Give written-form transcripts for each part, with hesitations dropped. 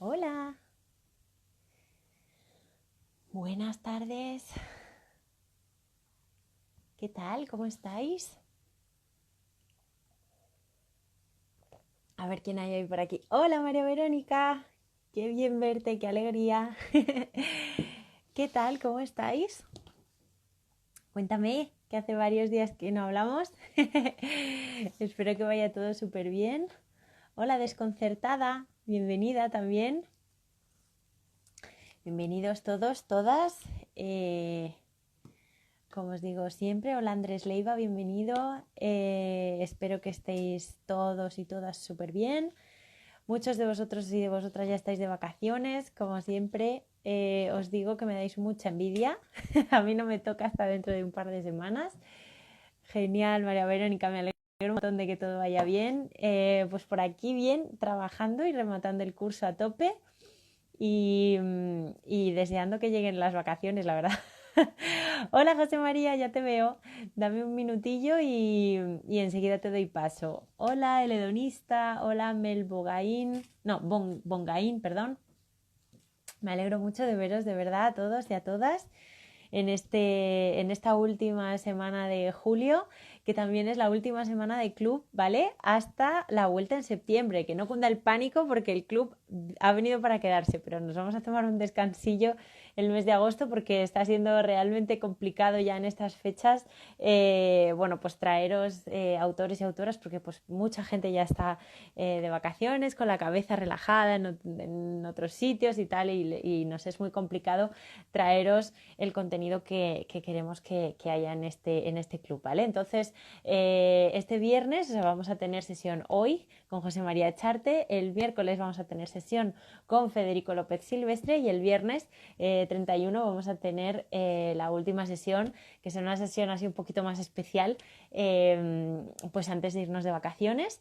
Hola, buenas tardes. ¿Qué tal? ¿Cómo estáis? A ver quién hay hoy por aquí. Hola, María Verónica. Qué bien verte, qué alegría. ¿Qué tal? ¿Cómo estáis? Cuéntame, que hace varios días que no hablamos. Espero que vaya todo súper bien. Hola, desconcertada. Bienvenida también. Bienvenidos todos, todas. Como os digo siempre, hola Andrés Leiva, bienvenido. Espero que estéis todos y todas súper bien. Muchos de vosotros y de vosotras ya estáis de vacaciones, como siempre. Os digo que me dais mucha envidia. A mí no me toca hasta dentro de un par de semanas. Genial, María Verónica, me alegro un montón de que todo vaya bien. Pues por aquí bien, trabajando y rematando el curso a tope y deseando que lleguen las vacaciones, la verdad. Hola José María, ya te veo. Dame un minutillo y enseguida te doy paso. Hola el hedonista, hola Mel Bogaín, no, Bongaín, perdón. Me alegro mucho de veros de verdad a todos y a todas en esta última semana de julio, que también es la última semana de club, ¿vale? Hasta la vuelta en septiembre, que no cunda el pánico porque el club ha venido para quedarse, pero nos vamos a tomar un descansillo el mes de agosto porque está siendo realmente complicado ya en estas fechas, bueno, pues traeros autores y autoras porque pues mucha gente ya está de vacaciones con la cabeza relajada en otros sitios y tal y nos es muy complicado traeros el contenido que queremos que haya en este club, ¿vale? Entonces, este viernes vamos a tener sesión hoy con José María Echarte, el miércoles vamos a tener sesión con Federico López Silvestre y el viernes 31 vamos a tener la última sesión, que será una sesión así un poquito más especial, pues antes de irnos de vacaciones,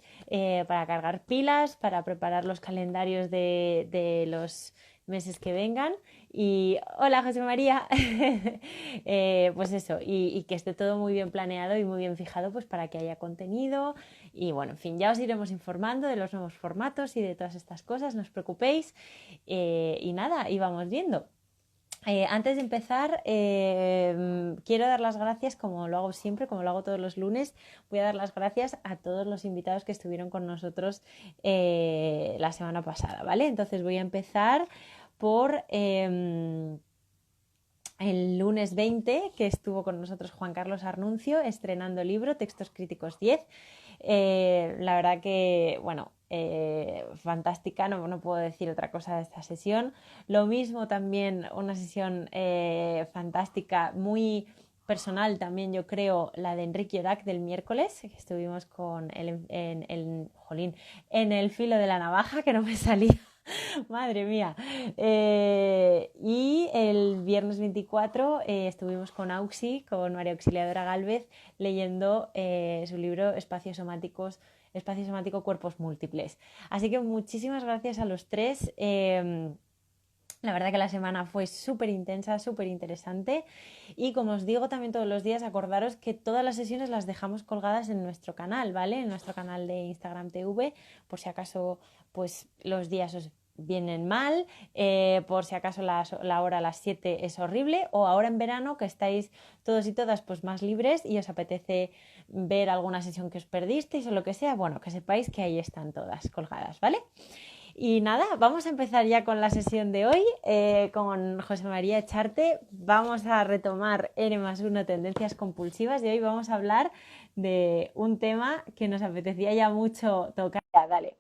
para cargar pilas, para preparar los calendarios de los meses que vengan. Y hola José María, pues eso, y que esté todo muy bien planeado y muy bien fijado pues para que haya contenido y bueno, en fin, ya os iremos informando de los nuevos formatos y de todas estas cosas, no os preocupéis, y nada, y vamos viendo. Antes de empezar, quiero dar las gracias, como lo hago siempre, como lo hago todos los lunes, voy a dar las gracias a todos los invitados que estuvieron con nosotros la semana pasada, ¿vale? Entonces voy a empezar por el lunes 20, que estuvo con nosotros Juan Carlos Arnuncio, estrenando libro, Textos Críticos 10. La verdad que, bueno, fantástica, no puedo decir otra cosa de esta sesión. Lo mismo también, una sesión fantástica, muy personal también, yo creo, la de Enrique Orac del miércoles, que estuvimos con jolín, en el filo de la navaja, que no me salía. Madre mía. Y el viernes 24 estuvimos con Auxi, con María Auxiliadora Gálvez, leyendo su libro Espacio Somático, Cuerpos Múltiples. Así que muchísimas gracias a los tres. La verdad que la semana fue súper intensa, súper interesante y como os digo también todos los días, acordaros que todas las sesiones las dejamos colgadas en nuestro canal, ¿vale? En nuestro canal de Instagram TV, por si acaso pues los días os vienen mal, por si acaso la hora a las 7 es horrible o ahora en verano que estáis todos y todas pues más libres y os apetece ver alguna sesión que os perdisteis o lo que sea, bueno, que sepáis que ahí están todas colgadas, ¿vale? Y nada, vamos a empezar ya con la sesión de hoy, con José María Echarte. Vamos a retomar N+1 tendencias compulsivas y hoy vamos a hablar de un tema que nos apetecía ya mucho tocar. Ya, dale.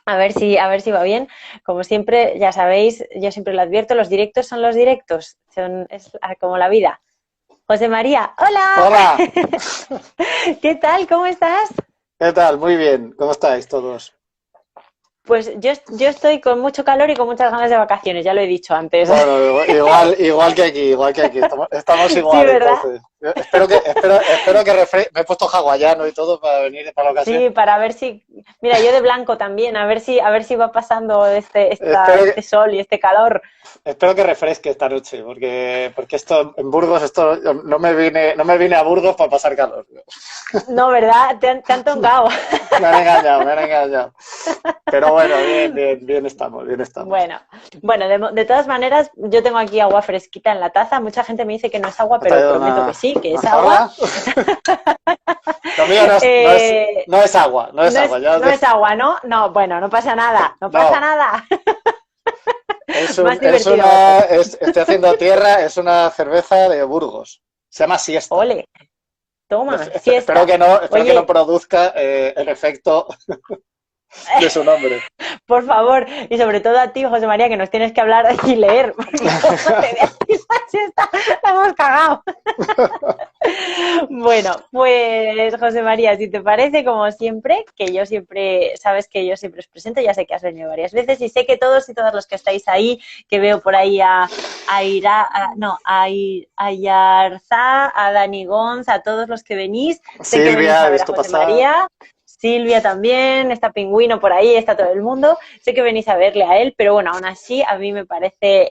A ver si va bien. Como siempre, ya sabéis, yo siempre lo advierto, los directos son los directos, es como la vida. José María, ¡hola! Hola, ¿Qué tal? ¿Cómo estás? ¿qué tal? Muy bien, ¿cómo estáis todos? Pues yo estoy con mucho calor y con muchas ganas de vacaciones, ya lo he dicho antes. Bueno, igual que aquí, estamos Sí, igual ¿verdad? entonces. Espero que me he puesto hawaiano y todo para venir para la ocasión. Sí, para ver si, mira, yo de blanco también, a ver si va pasando Espero que, este sol y este calor. espero que refresque esta noche, porque esto en Burgos, esto no me vine a Burgos para pasar calor. No, ¿verdad? Te han tongado. Me han engañado. Pero bueno, bien estamos, bien estamos. Bueno, de todas maneras, yo tengo aquí agua fresquita en la taza. Mucha gente me dice que no es agua, pero prometo que sí, que es agua. Lo mío no es agua, no es agua. No es agua, ¿no? No, bueno, no pasa nada, no pasa nada. Estoy haciendo tierra, es una cerveza de Burgos. Se llama Siesta. Ole, toma, Siesta. Espero que no produzca el efecto de su nombre. Por favor, y sobre todo a ti, José María, que nos tienes que hablar y leer. La hemos cagado. Bueno, pues José María, si te parece, como siempre, sabes que yo siempre os presento, ya sé que has venido varias veces y sé que todos y todas los que estáis ahí, que veo por ahí a Yarza, a Dani Gonz, a todos los que venís, sé que venís a ver a José María. Silvia también, está Pingüino por ahí, está todo el mundo. Sé que venís a verle a él, pero bueno, aún así a mí me parece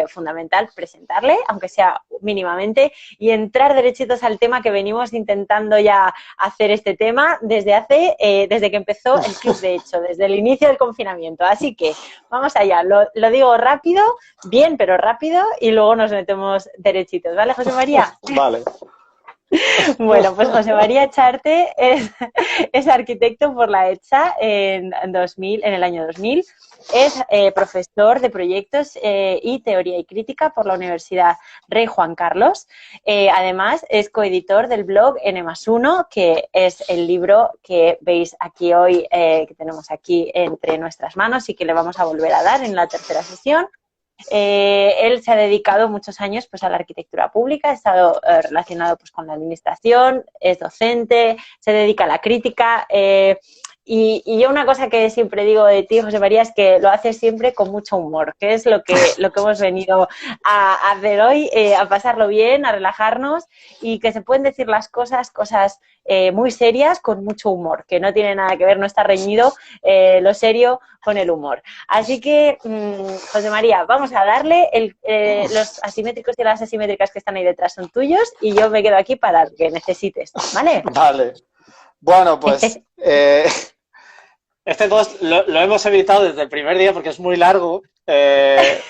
fundamental presentarle, aunque sea mínimamente, y entrar derechitos al tema que venimos intentando ya hacer este tema desde que empezó el club, de hecho, desde el inicio del confinamiento. Así que vamos allá, lo digo rápido, bien, pero rápido, y luego nos metemos derechitos, ¿vale, José María? Vale. Bueno, pues José María Charte es arquitecto por la ETSA en el año 2000. Es profesor de proyectos y teoría y crítica por la Universidad Rey Juan Carlos. Además, es coeditor del blog N+1, que es el libro que veis aquí hoy, que tenemos aquí entre nuestras manos y que le vamos a volver a dar en la tercera sesión. Él se ha dedicado muchos años pues, a la arquitectura pública, ha estado relacionado pues, con la administración, es docente, se dedica a la crítica y yo una cosa que siempre digo de ti, José María, es que lo haces siempre con mucho humor, que es lo que hemos venido a hacer hoy, a pasarlo bien, a relajarnos y que se pueden decir las cosas muy serias con mucho humor, que no tiene nada que ver, no está reñido lo serio con el humor. Así que, José María, vamos a darle los asimétricos y las asimétricas que están ahí detrás son tuyos y yo me quedo aquí para lo que necesites, ¿vale? Vale. Bueno, pues este post lo hemos evitado desde el primer día porque es muy largo, pero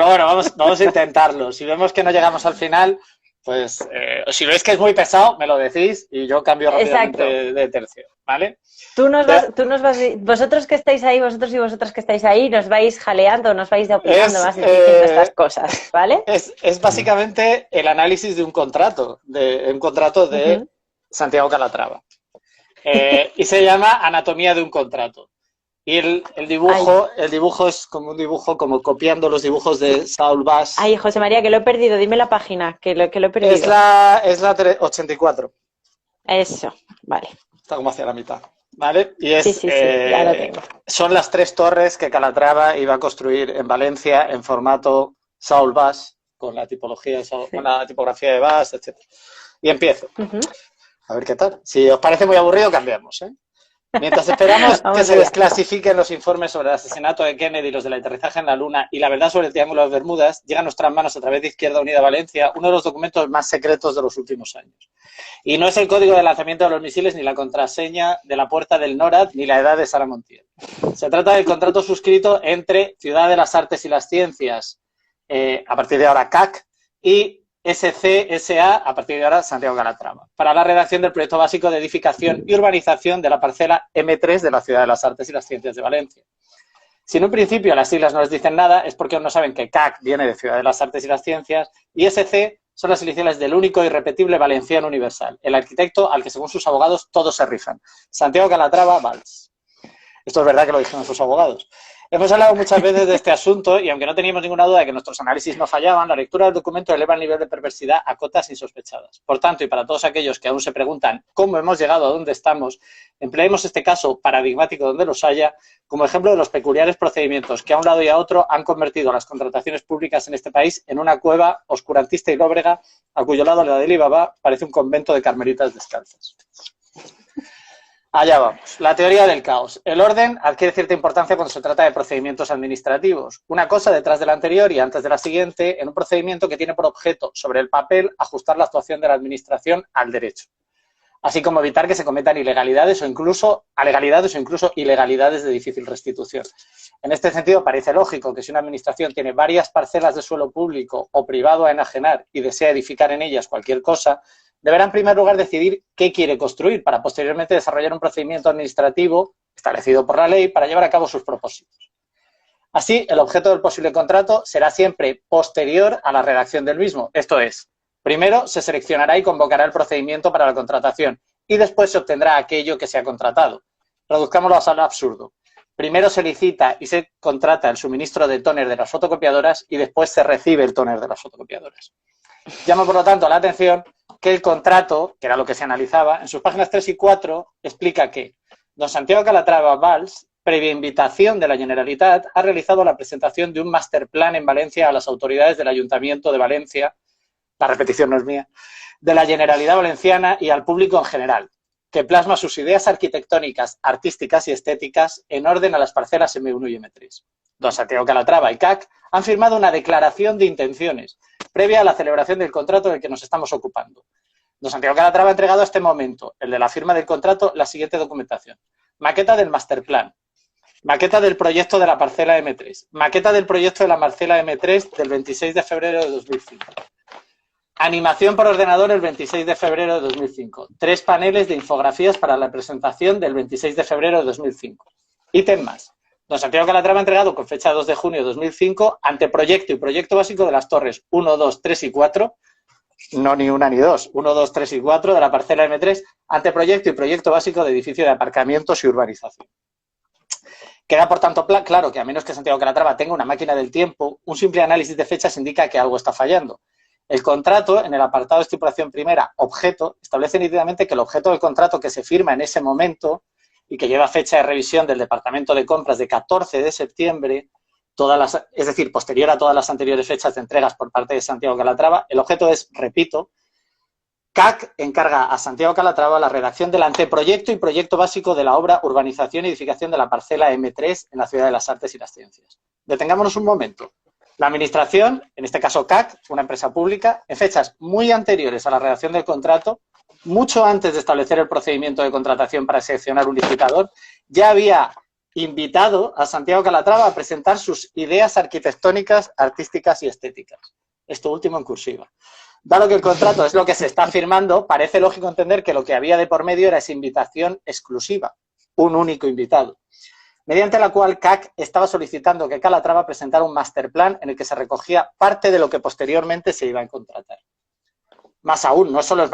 bueno, vamos a intentarlo. Si vemos que no llegamos al final, pues si veis que es muy pesado, me lo decís y yo cambio rápidamente de tercio, ¿vale? Vosotros que estáis ahí, vosotros y vosotras que estáis ahí, nos vais jaleando, nos vais opinando, vas diciendo estas cosas, ¿vale? Es básicamente el análisis de un contrato de Santiago Calatrava. Y se llama Anatomía de un contrato. Y el dibujo es como un dibujo, como copiando los dibujos de Saul Bass. Ay, José María, que lo he perdido, dime la página, que lo he perdido. Es la 84. Eso, vale. Está como hacia la mitad, ¿vale? Y sí, ya lo tengo. Son las 3 torres que Calatrava iba a construir en Valencia en formato Saul Bass, con la tipología, con la tipografía de Bass, etc. Y empiezo. A ver qué tal. Si os parece muy aburrido, cambiamos, ¿eh? Mientras esperamos que se desclasifiquen los informes sobre el asesinato de Kennedy y los del aterrizaje en la Luna y la verdad sobre el Triángulo de Bermudas, llega a nuestras manos a través de Izquierda Unida Valencia uno de los documentos más secretos de los últimos años. Y no es el código de lanzamiento de los misiles, ni la contraseña de la puerta del NORAD, ni la edad de Sara Montiel. Se trata del contrato suscrito entre Ciudad de las Artes y las Ciencias, a partir de ahora CAC, y SCSA, a partir de ahora Santiago Calatrava, para la redacción del proyecto básico de edificación y urbanización de la parcela M3 de la Ciudad de las Artes y las Ciencias de Valencia. Si en un principio las siglas no les dicen nada, es porque aún no saben que CAC viene de Ciudad de las Artes y las Ciencias y SC son las iniciales del único e irrepetible valenciano universal, el arquitecto al que según sus abogados todos se rifan, Santiago Calatrava Valls. Esto es verdad que lo dijeron sus abogados. Hemos hablado muchas veces de este asunto y aunque no teníamos ninguna duda de que nuestros análisis no fallaban, la lectura del documento eleva el nivel de perversidad a cotas insospechadas. Por tanto, y para todos aquellos que aún se preguntan cómo hemos llegado a donde estamos, empleemos este caso paradigmático donde los haya como ejemplo de los peculiares procedimientos que a un lado y a otro han convertido las contrataciones públicas en este país en una cueva oscurantista y lóbrega a cuyo lado la de Alibaba parece un convento de carmelitas descalzas. Allá vamos. La teoría del caos. El orden adquiere cierta importancia cuando se trata de procedimientos administrativos. Una cosa detrás de la anterior y antes de la siguiente en un procedimiento que tiene por objeto, sobre el papel, ajustar la actuación de la administración al derecho. así como evitar que se cometan ilegalidades o incluso ilegalidades de difícil restitución. En este sentido, parece lógico que si una administración tiene varias parcelas de suelo público o privado a enajenar y desea edificar en ellas cualquier cosa, deberá en primer lugar decidir qué quiere construir para posteriormente desarrollar un procedimiento administrativo establecido por la ley para llevar a cabo sus propósitos. Así, el objeto del posible contrato será siempre posterior a la redacción del mismo. Esto es, primero se seleccionará y convocará el procedimiento para la contratación y después se obtendrá aquello que se ha contratado. Reduzcámoslo al absurdo. Primero se licita y se contrata el suministro de tóner de las fotocopiadoras y después se recibe el tóner de las fotocopiadoras. Llama, por lo tanto, la atención que el contrato, que era lo que se analizaba, en sus páginas 3 y 4 explica que don Santiago Calatrava Valls, previa invitación de la Generalitat, ha realizado la presentación de un masterplan en Valencia a las autoridades del Ayuntamiento de Valencia, la repetición no es mía, de la Generalidad Valenciana y al público en general, que plasma sus ideas arquitectónicas, artísticas y estéticas en orden a las parcelas M1 y M3. Don Santiago Calatrava y CAC han firmado una declaración de intenciones previa a la celebración del contrato del que nos estamos ocupando. Don Santiago Calatrava ha entregado a este momento, el de la firma del contrato, la siguiente documentación. Maqueta del masterplan, maqueta del proyecto de la parcela M3, maqueta del proyecto de la parcela M3 del 26 de febrero de 2005. Animación por ordenador el 26 de febrero de 2005. 3 paneles de infografías para la presentación del 26 de febrero de 2005. Ítem más. Don Santiago Calatrava ha entregado con fecha 2 de junio de 2005 anteproyecto y proyecto básico de las torres 1, 2, 3 y 4, no ni una ni dos, 1, 2, 3 y 4 de la parcela M3, anteproyecto y proyecto básico de edificio de aparcamientos y urbanización. Queda, por tanto, claro que a menos que Santiago Calatrava tenga una máquina del tiempo, un simple análisis de fechas indica que algo está fallando. El contrato, en el apartado de estipulación primera, objeto, establece nítidamente que el objeto del contrato que se firma en ese momento y que lleva fecha de revisión del Departamento de Compras de 14 de septiembre, es decir, posterior a todas las anteriores fechas de entregas por parte de Santiago Calatrava, el objeto es, repito, CAC encarga a Santiago Calatrava la redacción del anteproyecto y proyecto básico de la obra urbanización y edificación de la parcela M3 en la Ciudad de las Artes y las Ciencias. Detengámonos un momento. La Administración, en este caso CAC, una empresa pública, en fechas muy anteriores a la redacción del contrato, mucho antes de establecer el procedimiento de contratación para seleccionar un licitador, ya había invitado a Santiago Calatrava a presentar sus ideas arquitectónicas, artísticas y estéticas. Esto último en cursiva. Dado que el contrato es lo que se está firmando, parece lógico entender que lo que había de por medio era esa invitación exclusiva, un único invitado, mediante la cual CAC estaba solicitando que Calatrava presentara un masterplan en el que se recogía parte de lo que posteriormente se iba a contratar. Más aún, no solo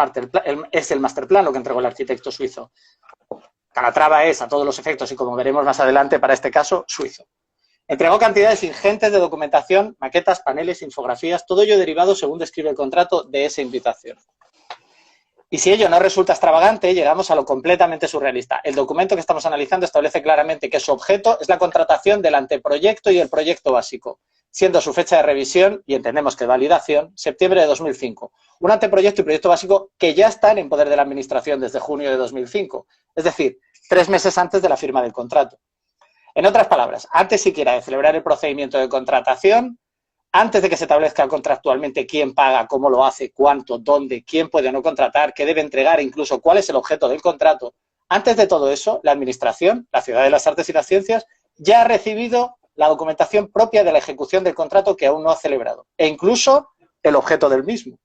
es el masterplan lo que entregó el arquitecto suizo. Calatrava es, a todos los efectos, y como veremos más adelante para este caso, suizo. Entregó cantidades ingentes de documentación, maquetas, paneles, infografías, todo ello derivado, según describe el contrato, de esa invitación. Y si ello no resulta extravagante, llegamos a lo completamente surrealista. El documento que estamos analizando establece claramente que su objeto es la contratación del anteproyecto y el proyecto básico, siendo su fecha de revisión, y entendemos que validación, septiembre de 2005. Un anteproyecto y proyecto básico que ya están en poder de la Administración desde junio de 2005, es decir, 3 meses antes de la firma del contrato. En otras palabras, antes siquiera de celebrar el procedimiento de contratación, antes de que se establezca contractualmente quién paga, cómo lo hace, cuánto, dónde, quién puede o no contratar, qué debe entregar, incluso cuál es el objeto del contrato, antes de todo eso, la Administración, la Ciudad de las Artes y las Ciencias, ya ha recibido la documentación propia de la ejecución del contrato que aún no ha celebrado, e incluso el objeto del mismo.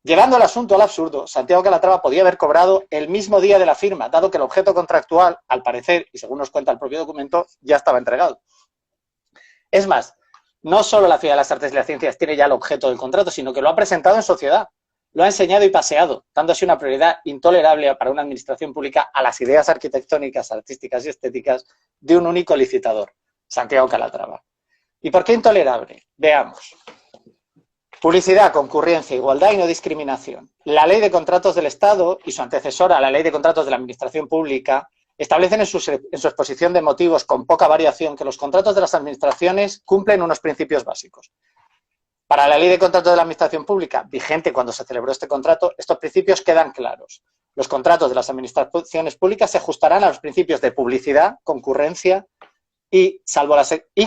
Llevando el asunto al absurdo, Santiago Calatrava podía haber cobrado el mismo día de la firma, dado que el objeto contractual, al parecer, y según nos cuenta el propio documento, ya estaba entregado. Es más, no solo la Ciudad de las Artes y las Ciencias tiene ya el objeto del contrato, sino que lo ha presentado en sociedad, lo ha enseñado y paseado, dándose una prioridad intolerable para una administración pública a las ideas arquitectónicas, artísticas y estéticas de un único licitador, Santiago Calatrava. ¿Y por qué intolerable? Veamos. Publicidad, concurrencia, igualdad y no discriminación. La Ley de Contratos del Estado y su antecesora, la Ley de Contratos de la Administración Pública, establecen en su exposición de motivos con poca variación que los contratos de las administraciones cumplen unos principios básicos. Para la Ley de Contratos de la Administración Pública, vigente cuando se celebró este contrato, estos principios quedan claros. Los contratos de las administraciones públicas se ajustarán a los principios de publicidad, concurrencia y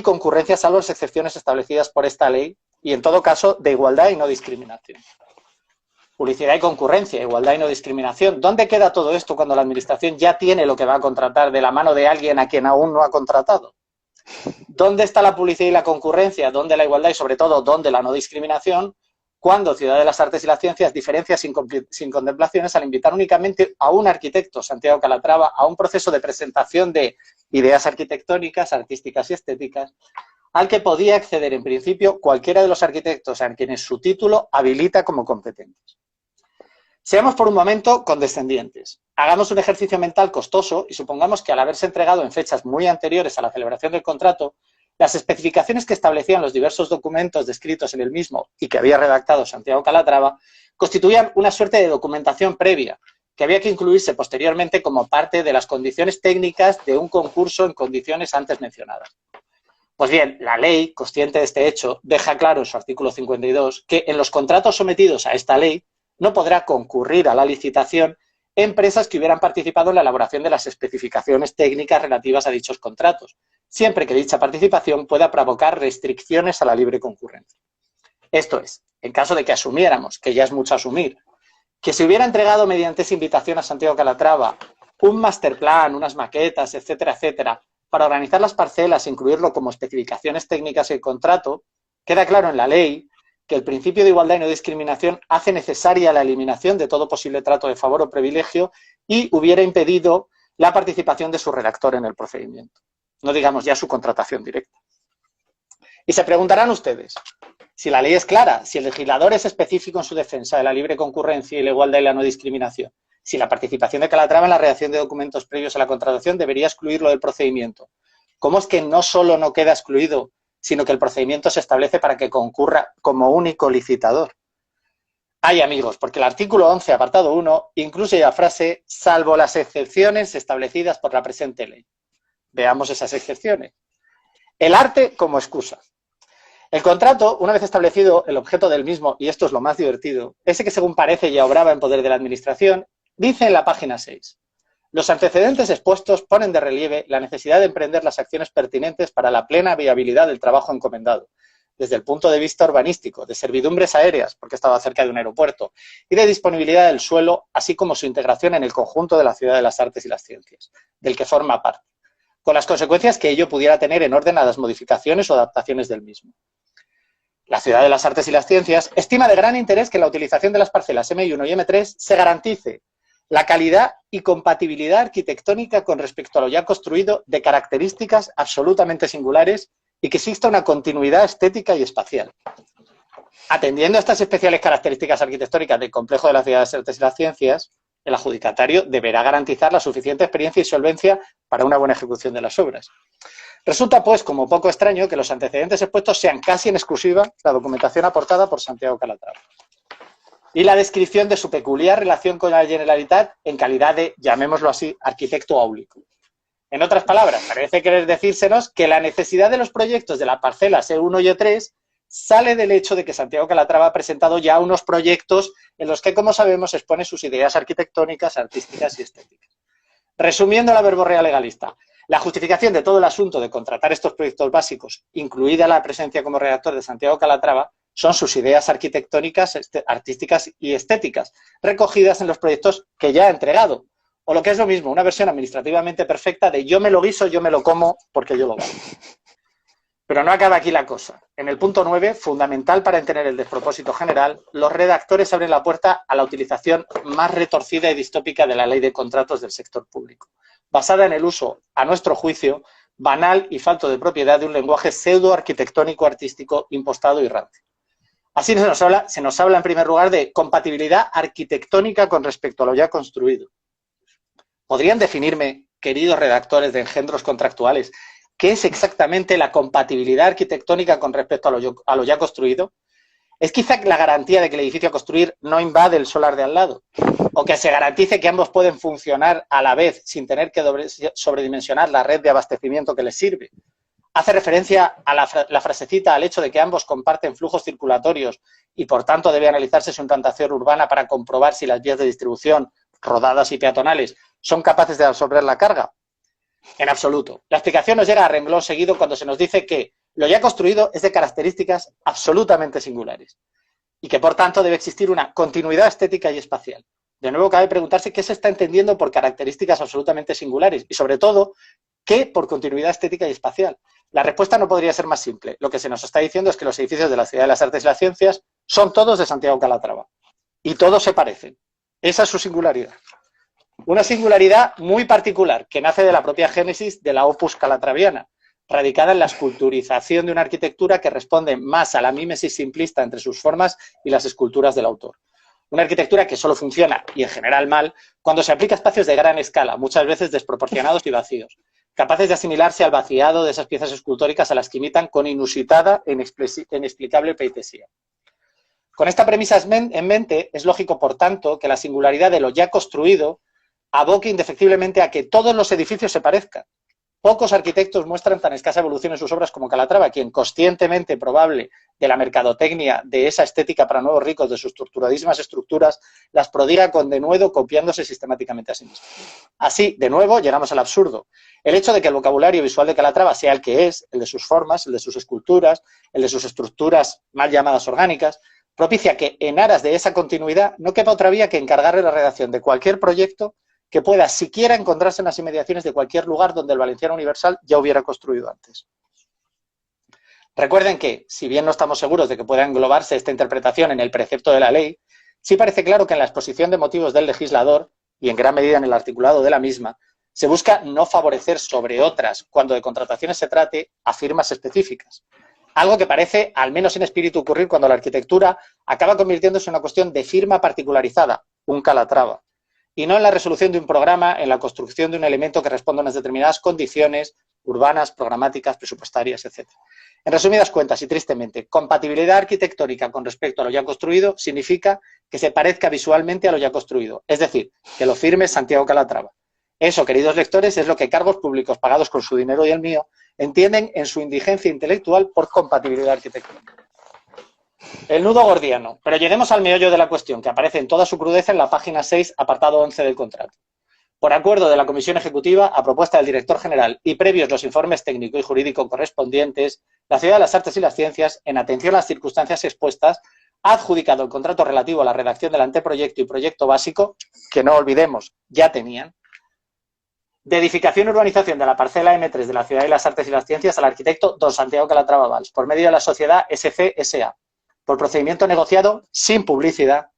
concurrencia salvo las excepciones establecidas por esta ley y, en todo caso, de igualdad y no discriminación. Publicidad y concurrencia, igualdad y no discriminación. ¿Dónde queda todo esto cuando la administración ya tiene lo que va a contratar de la mano de alguien a quien aún no ha contratado? ¿Dónde está la publicidad y la concurrencia? ¿Dónde la igualdad y, sobre todo, dónde la no discriminación? Cuando Ciudad de las Artes y las Ciencias diferencia sin contemplaciones al invitar únicamente a un arquitecto, Santiago Calatrava, a un proceso de presentación de ideas arquitectónicas, artísticas y estéticas, al que podía acceder en principio cualquiera de los arquitectos a quienes su título habilita como competentes. Seamos por un momento condescendientes. Hagamos un ejercicio mental costoso y supongamos que al haberse entregado en fechas muy anteriores a la celebración del contrato, las especificaciones que establecían los diversos documentos descritos en el mismo y que había redactado Santiago Calatrava constituían una suerte de documentación previa que había que incluirse posteriormente como parte de las condiciones técnicas de un concurso en condiciones antes mencionadas. Pues bien, la ley, consciente de este hecho, deja claro en su artículo 52 que en los contratos sometidos a esta ley no podrá concurrir a la licitación empresas que hubieran participado en la elaboración de las especificaciones técnicas relativas a dichos contratos, siempre que dicha participación pueda provocar restricciones a la libre concurrencia. Esto es, en caso de que asumiéramos, que ya es mucho asumir, que se hubiera entregado mediante esa invitación a Santiago Calatrava un masterplan, unas maquetas, etcétera, etcétera, para organizar las parcelas e incluirlo como especificaciones técnicas del contrato, queda claro en la ley que el principio de igualdad y no discriminación hace necesaria la eliminación de todo posible trato de favor o privilegio y hubiera impedido la participación de su redactor en el procedimiento. No digamos ya su contratación directa. Y se preguntarán ustedes, si la ley es clara, si el legislador es específico en su defensa de la libre concurrencia y la igualdad y la no discriminación, si la participación de Calatrava en la redacción de documentos previos a la contratación debería excluirlo del procedimiento, ¿cómo es que no solo no queda excluido, sino que el procedimiento se establece para que concurra como único licitador? Ay, amigos, porque el artículo 11, apartado 1, incluye la frase «salvo las excepciones establecidas por la presente ley». Veamos esas excepciones. El arte como excusa. El contrato, una vez establecido el objeto del mismo, y esto es lo más divertido, ese que según parece ya obraba en poder de la administración, dice en la página 6. Los antecedentes expuestos ponen de relieve la necesidad de emprender las acciones pertinentes para la plena viabilidad del trabajo encomendado, desde el punto de vista urbanístico, de servidumbres aéreas, porque estaba cerca de un aeropuerto, y de disponibilidad del suelo, así como su integración en el conjunto de la Ciudad de las Artes y las Ciencias, del que forma parte, con las consecuencias que ello pudiera tener en orden a las modificaciones o adaptaciones del mismo. La Ciudad de las Artes y las Ciencias estima de gran interés que en la utilización de las parcelas M1 y M3 se garantice la calidad y compatibilidad arquitectónica con respecto a lo ya construido de características absolutamente singulares y que exista una continuidad estética y espacial. Atendiendo a estas especiales características arquitectónicas del complejo de la Ciudad de las Artes y las Ciencias, el adjudicatario deberá garantizar la suficiente experiencia y solvencia para una buena ejecución de las obras. Resulta, pues, como poco extraño que los antecedentes expuestos sean casi en exclusiva la documentación aportada por Santiago Calatrava y la descripción de su peculiar relación con la Generalitat en calidad de, llamémoslo así, arquitecto áulico. En otras palabras, parece querer decírsenos que la necesidad de los proyectos de las parcelas E1 y E3 sale del hecho de que Santiago Calatrava ha presentado ya unos proyectos en los que, como sabemos, expone sus ideas arquitectónicas, artísticas y estéticas. Resumiendo la verborrea legalista, la justificación de todo el asunto de contratar estos proyectos básicos, incluida la presencia como redactor de Santiago Calatrava, son sus ideas arquitectónicas, artísticas y estéticas, recogidas en los proyectos que ya ha entregado. O lo que es lo mismo, una versión administrativamente perfecta de yo me lo guiso, yo me lo como, porque yo lo valgo. Pero no acaba aquí la cosa. En el punto 9, fundamental para entender el despropósito general, los redactores abren la puerta a la utilización más retorcida y distópica de la ley de contratos del sector público, basada en el uso, a nuestro juicio, banal y falto de propiedad de un lenguaje pseudo-arquitectónico artístico impostado y rancio. Así se nos habla en primer lugar de compatibilidad arquitectónica con respecto a lo ya construido. ¿Podrían definirme, queridos redactores de engendros contractuales, qué es exactamente la compatibilidad arquitectónica con respecto a lo ya construido? ¿Es quizá la garantía de que el edificio a construir no invade el solar de al lado? ¿O que se garantice que ambos pueden funcionar a la vez sin tener que sobredimensionar la red de abastecimiento que les sirve? Hace referencia a la frasecita al hecho de que ambos comparten flujos circulatorios y, por tanto, debe analizarse su implantación urbana para comprobar si las vías de distribución, rodadas y peatonales, son capaces de absorber la carga. En absoluto. La explicación nos llega a renglón seguido cuando se nos dice que lo ya construido es de características absolutamente singulares. y que por tanto debe existir una continuidad estética y espacial. De nuevo, cabe preguntarse qué se está entendiendo por características absolutamente singulares y, sobre todo, qué por continuidad estética y espacial. La respuesta no podría ser más simple. Lo que se nos está diciendo es que los edificios de la Ciudad de las Artes y las Ciencias son todos de Santiago Calatrava y todos se parecen. Esa es su singularidad. Una singularidad muy particular que nace de la propia génesis de la Opus calatraviana, radicada en la esculturización de una arquitectura que responde más a la mímesis simplista entre sus formas y las esculturas del autor. Una arquitectura que solo funciona, y en general mal, cuando se aplica a espacios de gran escala, muchas veces desproporcionados y vacíos, capaces de asimilarse al vaciado de esas piezas escultóricas a las que imitan con inusitada e inexplicable peitesía. Con esta premisa en mente, es lógico, por tanto, que la singularidad de lo ya construido aboque indefectiblemente a que todos los edificios se parezcan. Pocos arquitectos muestran tan escasa evolución en sus obras como Calatrava, quien, conscientemente probable de la mercadotecnia, de esa estética para nuevos ricos, de sus torturadísimas estructuras, las prodiga con denuedo, copiándose sistemáticamente a sí mismo. Así, de nuevo, llegamos al absurdo. El hecho de que el vocabulario visual de Calatrava sea el que es, el de sus formas, el de sus esculturas, el de sus estructuras mal llamadas orgánicas, propicia que, en aras de esa continuidad, no quepa otra vía que encargarle la redacción de cualquier proyecto que pueda siquiera encontrarse en las inmediaciones de cualquier lugar donde el Valenciano Universal ya hubiera construido antes. Recuerden que, si bien no estamos seguros de que pueda englobarse esta interpretación en el precepto de la ley, sí parece claro que en la exposición de motivos del legislador, y en gran medida en el articulado de la misma, se busca no favorecer sobre otras, cuando de contrataciones se trate, a firmas específicas. Algo que parece, al menos en espíritu, ocurrir cuando la arquitectura acaba convirtiéndose en una cuestión de firma particularizada, un Calatrava, y no en la resolución de un programa, en la construcción de un elemento que responda a unas determinadas condiciones urbanas, programáticas, presupuestarias, etc. En resumidas cuentas y tristemente, compatibilidad arquitectónica con respecto a lo ya construido significa que se parezca visualmente a lo ya construido, es decir, que lo firme Santiago Calatrava. Eso, queridos lectores, es lo que cargos públicos pagados con su dinero y el mío entienden en su indigencia intelectual por compatibilidad arquitectónica. El nudo gordiano. Pero lleguemos al meollo de la cuestión, que aparece en toda su crudeza en la página 6, apartado 11 del contrato. Por acuerdo de la Comisión Ejecutiva, a propuesta del Director General y previos los informes técnico y jurídico correspondientes, la Ciudad de las Artes y las Ciencias, en atención a las circunstancias expuestas, ha adjudicado el contrato relativo a la redacción del anteproyecto y proyecto básico, que no olvidemos, ya tenían, de edificación y urbanización de la parcela M3 de la Ciudad de las Artes y las Ciencias al arquitecto don Santiago Calatrava Valls, por medio de la sociedad SC-SA, por procedimiento negociado sin publicidad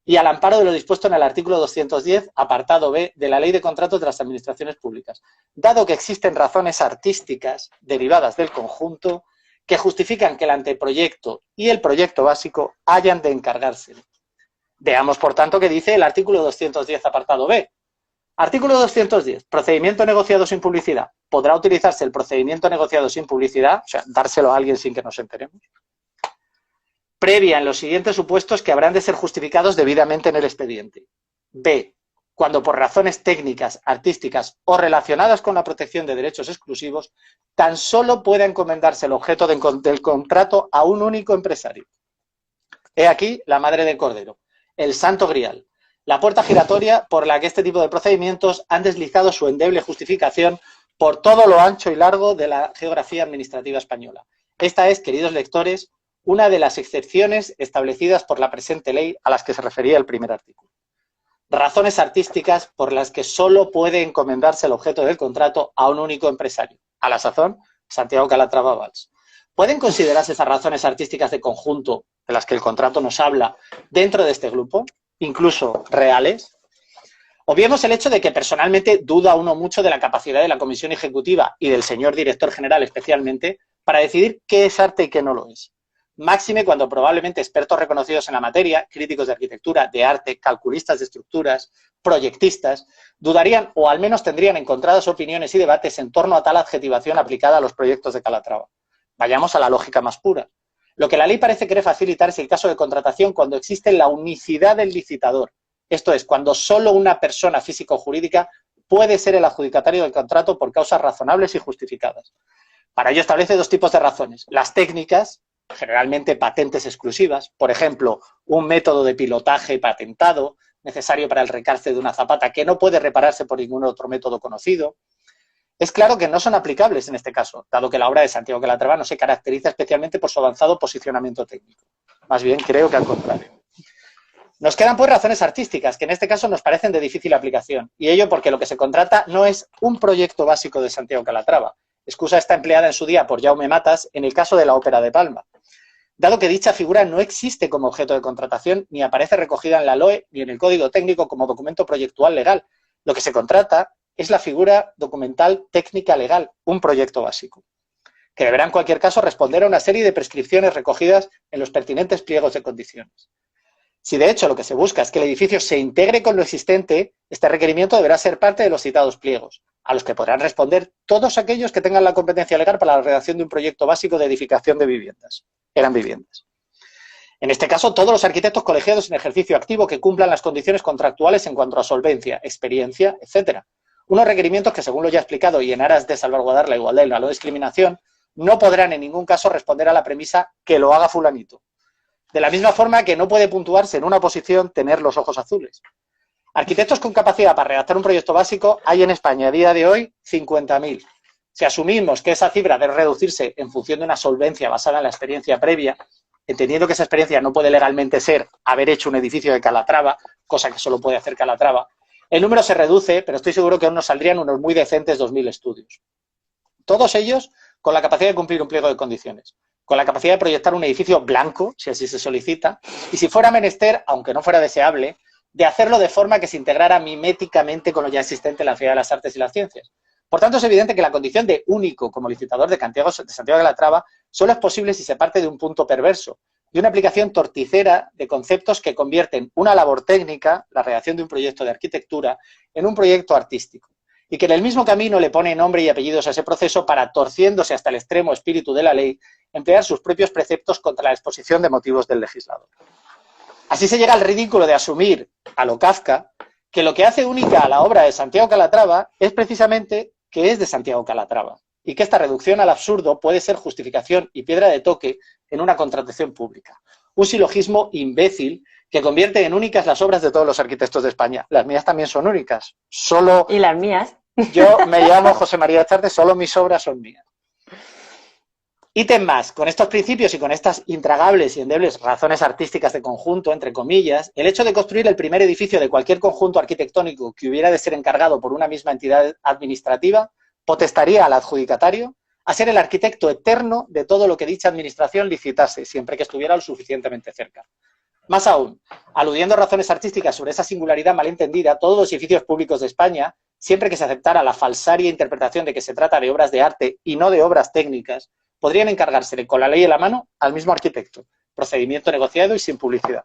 y al amparo de lo dispuesto en el artículo 210, apartado B, de la Ley de Contratos de las Administraciones Públicas, dado que existen razones artísticas derivadas del conjunto que justifican que el anteproyecto y el proyecto básico hayan de encargarse. Veamos, por tanto, qué dice el artículo 210, apartado B. Artículo 210. Procedimiento negociado sin publicidad. ¿Podrá utilizarse el procedimiento negociado sin publicidad? O sea, dárselo a alguien sin que nos enteremos. Previa en los siguientes supuestos que habrán de ser justificados debidamente en el expediente. B. Cuando por razones técnicas, artísticas o relacionadas con la protección de derechos exclusivos, tan solo pueda encomendarse el objeto del contrato a un único empresario. He aquí la madre del cordero, el santo grial, la puerta giratoria por la que este tipo de procedimientos han deslizado su endeble justificación por todo lo ancho y largo de la geografía administrativa española. Esta es, queridos lectores, una de las excepciones establecidas por la presente ley a las que se refería el primer artículo. Razones artísticas por las que solo puede encomendarse el objeto del contrato a un único empresario, a la sazón, Santiago Calatrava Valls. ¿Pueden considerarse esas razones artísticas de conjunto de las que el contrato nos habla dentro de este grupo, incluso reales? Obviemos el hecho de que personalmente duda uno mucho de la capacidad de la Comisión Ejecutiva y del señor Director General especialmente para decidir qué es arte y qué no lo es. Máxime cuando probablemente expertos reconocidos en la materia, críticos de arquitectura, de arte, calculistas de estructuras, proyectistas, dudarían o al menos tendrían encontradas opiniones y debates en torno a tal adjetivación aplicada a los proyectos de Calatrava. Vayamos a la lógica más pura. Lo que la ley parece querer facilitar es el caso de contratación cuando existe la unicidad del licitador. Esto es, cuando solo una persona física o jurídica puede ser el adjudicatario del contrato por causas razonables y justificadas. Para ello establece dos tipos de razones. Las técnicas, generalmente patentes exclusivas, por ejemplo, un método de pilotaje patentado necesario para el recalce de una zapata que no puede repararse por ningún otro método conocido. Es claro que no son aplicables en este caso, dado que la obra de Santiago Calatrava no se caracteriza especialmente por su avanzado posicionamiento técnico. más bien creo que al contrario. Nos quedan pues razones artísticas, que en este caso nos parecen de difícil aplicación, y ello porque lo que se contrata no es un proyecto básico de Santiago Calatrava, excusa esta empleada en su día por Jaume Matas en el caso de la Ópera de Palma, dado que dicha figura no existe como objeto de contratación ni aparece recogida en la LOE ni en el Código Técnico como documento proyectual legal. Lo que se contrata es la figura documental técnica legal, un proyecto básico, que deberá en cualquier caso responder a una serie de prescripciones recogidas en los pertinentes pliegos de condiciones. Si de hecho lo que se busca es que el edificio se integre con lo existente, este requerimiento deberá ser parte de los citados pliegos, a los que podrán responder todos aquellos que tengan la competencia legal para la redacción de un proyecto básico de edificación de viviendas. Eran viviendas. En este caso, todos los arquitectos colegiados en ejercicio activo que cumplan las condiciones contractuales en cuanto a solvencia, experiencia, etcétera. Unos requerimientos que, según lo ya explicado y en aras de salvaguardar la igualdad y la no discriminación, no podrán en ningún caso responder a la premisa que lo haga fulanito. De la misma forma que no puede puntuarse en una oposición tener los ojos azules. Arquitectos con capacidad para redactar un proyecto básico hay en España a día de hoy 50.000. Si asumimos que esa cifra debe reducirse en función de una solvencia basada en la experiencia previa, entendiendo que esa experiencia no puede legalmente ser haber hecho un edificio de Calatrava, cosa que solo puede hacer Calatrava, el número se reduce, pero estoy seguro que aún nos saldrían unos muy decentes 2.000 estudios. Todos ellos con la capacidad de cumplir un pliego de condiciones, con la capacidad de proyectar un edificio blanco, si así se solicita, y si fuera menester, aunque no fuera deseable, de hacerlo de forma que se integrara miméticamente con lo ya existente en la Feria de las Artes y las Ciencias. Por tanto, es evidente que la condición de único como licitador de Santiago de Calatrava solo es posible si se parte de un punto perverso, de una aplicación torticera de conceptos que convierten una labor técnica, la redacción de un proyecto de arquitectura, en un proyecto artístico, y que en el mismo camino le pone nombre y apellidos a ese proceso para, torciéndose hasta el extremo espíritu de la ley, emplear sus propios preceptos contra la exposición de motivos del legislador. Así se llega al ridículo de asumir, a lo Kafka, que lo que hace única a la obra de Santiago Calatrava es precisamente que es de Santiago Calatrava, y que esta reducción al absurdo puede ser justificación y piedra de toque en una contratación pública. Un silogismo imbécil que convierte en únicas las obras de todos los arquitectos de España. Las mías también son únicas. Solo... ¿Y las mías? Yo me llamo José María Charte, solo mis obras son mías. Ítem más, con estos principios y con estas intragables y endebles razones artísticas de conjunto, entre comillas, el hecho de construir el primer edificio de cualquier conjunto arquitectónico que hubiera de ser encargado por una misma entidad administrativa, potestaría al adjudicatario a ser el arquitecto eterno de todo lo que dicha administración licitase, siempre que estuviera lo suficientemente cerca. Más aún, aludiendo a razones artísticas sobre esa singularidad malentendida, todos los edificios públicos de España, siempre que se aceptara la falsaria interpretación de que se trata de obras de arte y no de obras técnicas, podrían encargársele con la ley en la mano al mismo arquitecto, procedimiento negociado y sin publicidad.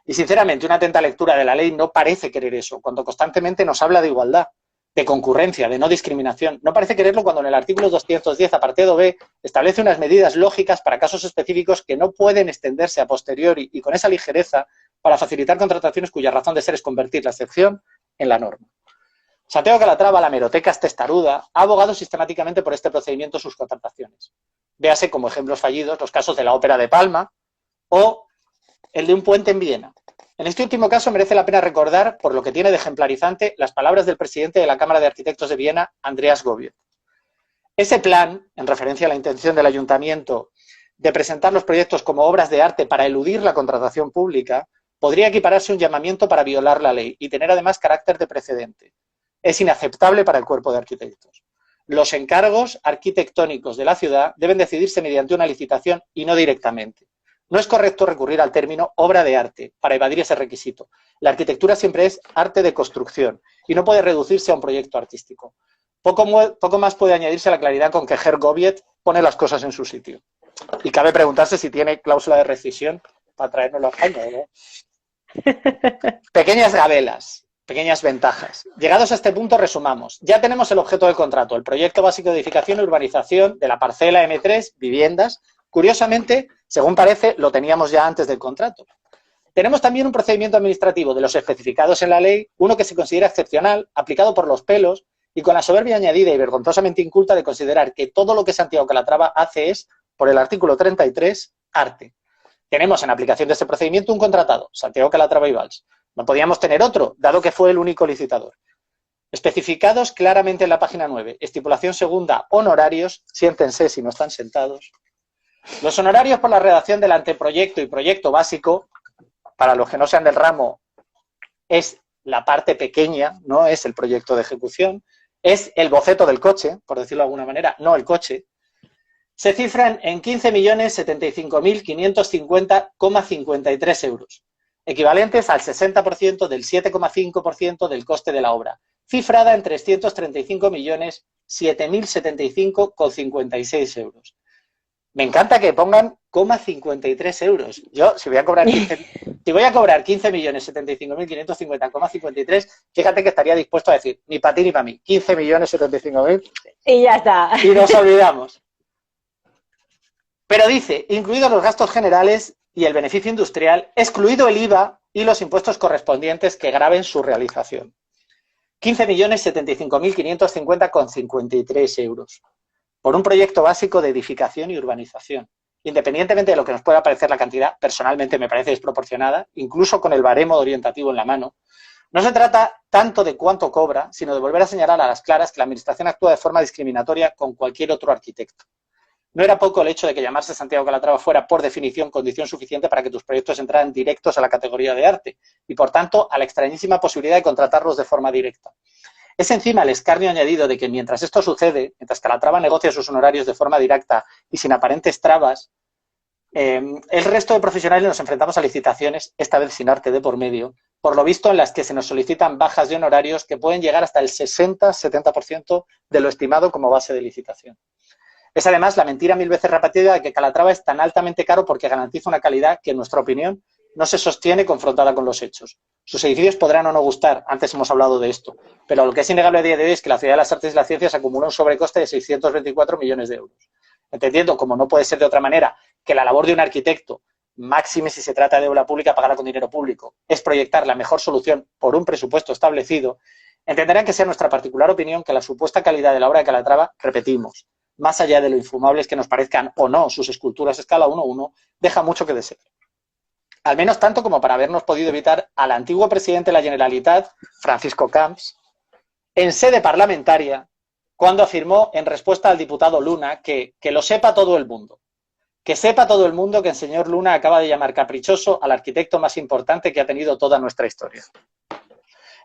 Y sinceramente, una atenta lectura de la ley no parece querer eso, cuando constantemente nos habla de igualdad, de concurrencia, de no discriminación. No parece quererlo cuando en el artículo 210, apartado B, establece unas medidas lógicas para casos específicos que no pueden extenderse a posteriori y con esa ligereza para facilitar contrataciones cuya razón de ser es convertir la excepción en la norma. Santiago Calatrava, la hemeroteca testaruda, ha abogado sistemáticamente por este procedimiento en sus contrataciones. Véase como ejemplos fallidos los casos de la Ópera de Palma o el de un puente en Viena. En este último caso merece la pena recordar, por lo que tiene de ejemplarizante, las palabras del presidente de la Cámara de Arquitectos de Viena, Andreas Gobiet. Ese plan, en referencia a la intención del ayuntamiento de presentar los proyectos como obras de arte para eludir la contratación pública, podría equipararse a un llamamiento para violar la ley y tener además carácter de precedente. Es inaceptable para el cuerpo de arquitectos. Los encargos arquitectónicos de la ciudad deben decidirse mediante una licitación y no directamente. No es correcto recurrir al término obra de arte para evadir ese requisito. La arquitectura siempre es arte de construcción y no puede reducirse a un proyecto artístico. Poco más puede añadirse a la claridad con que Herr Gobiet pone las cosas en su sitio. Y cabe preguntarse si tiene cláusula de rescisión para traérnoslo a España, ¿no? Pequeñas gabelas. Pequeñas ventajas. Llegados a este punto, resumamos. Ya tenemos el objeto del contrato, el proyecto básico de edificación y urbanización de la parcela M3, viviendas. Curiosamente, según parece, lo teníamos ya antes del contrato. Tenemos también un procedimiento administrativo de los especificados en la ley, uno que se considera excepcional, aplicado por los pelos y con la soberbia añadida y vergonzosamente inculta de considerar que todo lo que Santiago Calatrava hace es, por el artículo 33, arte. Tenemos en aplicación de este procedimiento un contratado, Santiago Calatrava y Valls. No podíamos tener otro, dado que fue el único licitador. Especificados claramente en la página 9. Estipulación segunda, honorarios, siéntense si no están sentados. Los honorarios por la redacción del anteproyecto y proyecto básico, para los que no sean del ramo, es la parte pequeña, no es el proyecto de ejecución, es el boceto del coche, por decirlo de alguna manera, no el coche, se cifran en 15.075.550,53 euros, equivalentes al 60% del 7,5% del coste de la obra, cifrada en 335.007.075,56 euros. Me encanta que pongan 53 euros. Yo, si voy a cobrar 15.075.550,53, fíjate que estaría dispuesto a decir, ni para ti ni para mí, 15.075.000. Y ya está. Y nos olvidamos. Pero dice, incluidos los gastos generales y el beneficio industrial, excluido el IVA y los impuestos correspondientes que graven su realización. 15.075.550,53 euros. Por un proyecto básico de edificación y urbanización. Independientemente de lo que nos pueda parecer la cantidad, personalmente me parece desproporcionada, incluso con el baremo orientativo en la mano. No se trata tanto de cuánto cobra, sino de volver a señalar a las claras que la Administración actúa de forma discriminatoria con cualquier otro arquitecto. No era poco el hecho de que llamarse Santiago Calatrava fuera, por definición, condición suficiente para que tus proyectos entraran directos a la categoría de arte y, por tanto, a la extrañísima posibilidad de contratarlos de forma directa. Es encima el escarnio añadido de que mientras esto sucede, mientras Calatrava negocia sus honorarios de forma directa y sin aparentes trabas, el resto de profesionales nos enfrentamos a licitaciones, esta vez sin arte de por medio, por lo visto en las que se nos solicitan bajas de honorarios que pueden llegar hasta el 60-70% de lo estimado como base de licitación. Es además la mentira mil veces repetida de que Calatrava es tan altamente caro porque garantiza una calidad que, en nuestra opinión, no se sostiene confrontada con los hechos. Sus edificios podrán o no gustar, antes hemos hablado de esto, pero lo que es innegable a día de hoy es que la Ciudad de las Artes y las Ciencias acumula un sobrecoste de 624 millones de euros. Entendiendo, como no puede ser de otra manera, que la labor de un arquitecto, máxime si se trata de obra pública pagada con dinero público, es proyectar la mejor solución por un presupuesto establecido, entenderán que sea nuestra particular opinión que la supuesta calidad de la obra de Calatrava, repetimos, más allá de lo infumables que nos parezcan o no sus esculturas a escala 1:1, deja mucho que desear. Al menos tanto como para habernos podido evitar al antiguo presidente de la Generalitat, Francisco Camps, en sede parlamentaria, cuando afirmó en respuesta al diputado Luna que lo sepa todo el mundo. Que sepa todo el mundo que el señor Luna acaba de llamar caprichoso al arquitecto más importante que ha tenido toda nuestra historia.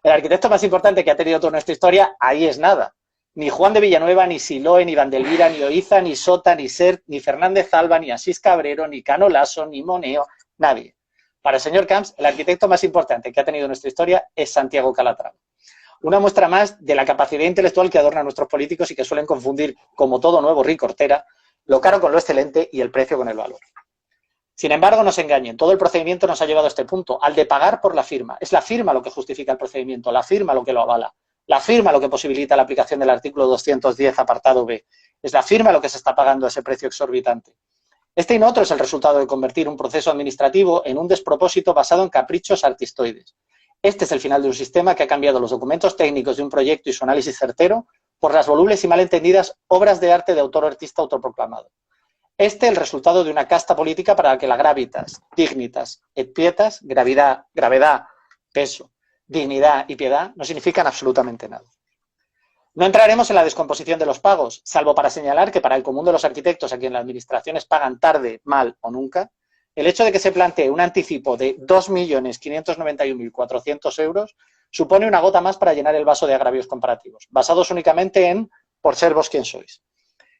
El arquitecto más importante que ha tenido toda nuestra historia, ahí es nada. Ni Juan de Villanueva, ni Siloé, ni Vandelvira, ni Oiza, ni Sota, ni Sert, ni Fernández Alba, ni Asís Cabrero, ni Cano Lasso, ni Moneo, nadie. Para el señor Camps, el arquitecto más importante que ha tenido nuestra historia es Santiago Calatrava. Una muestra más de la capacidad intelectual que adorna a nuestros políticos y que suelen confundir, como todo nuevo rico Hortera, lo caro con lo excelente y el precio con el valor. Sin embargo, no se engañen, todo el procedimiento nos ha llevado a este punto, al de pagar por la firma. Es la firma lo que justifica el procedimiento, la firma lo que lo avala, la firma lo que posibilita la aplicación del artículo 210, apartado B. Es la firma lo que se está pagando a ese precio exorbitante. Este y no otro es el resultado de convertir un proceso administrativo en un despropósito basado en caprichos artistoides. Este es el final de un sistema que ha cambiado los documentos técnicos de un proyecto y su análisis certero por las volubles y malentendidas obras de arte de autor o artista autoproclamado. Este es el resultado de una casta política para la que la gravitas, dignitas et pietas, gravedad, peso, dignidad y piedad no significan absolutamente nada. No entraremos en la descomposición de los pagos, salvo para señalar que para el común de los arquitectos a quien las administraciones pagan tarde, mal o nunca, el hecho de que se plantee un anticipo de 2.591.400 euros supone una gota más para llenar el vaso de agravios comparativos, basados únicamente en por ser vos quien sois.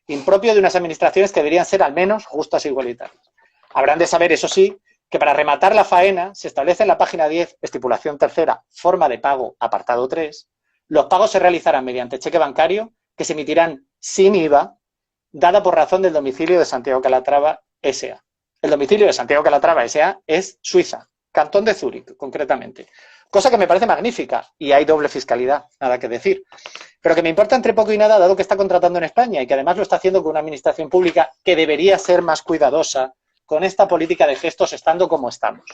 Impropio de unas administraciones que deberían ser al menos justas e igualitarias. Habrán de saber, eso sí, que para rematar la faena se establece en la página 10, estipulación tercera, forma de pago, apartado 3, los pagos se realizarán mediante cheque bancario que se emitirán sin IVA, dada por razón del domicilio de Santiago Calatrava S.A. El domicilio de Santiago Calatrava S.A. es Suiza, Cantón de Zúrich, concretamente. Cosa que me parece magnífica, y hay doble fiscalidad, nada que decir. Pero que me importa entre poco y nada, dado que está contratando en España y que además lo está haciendo con una administración pública que debería ser más cuidadosa con esta política de gestos estando como estamos.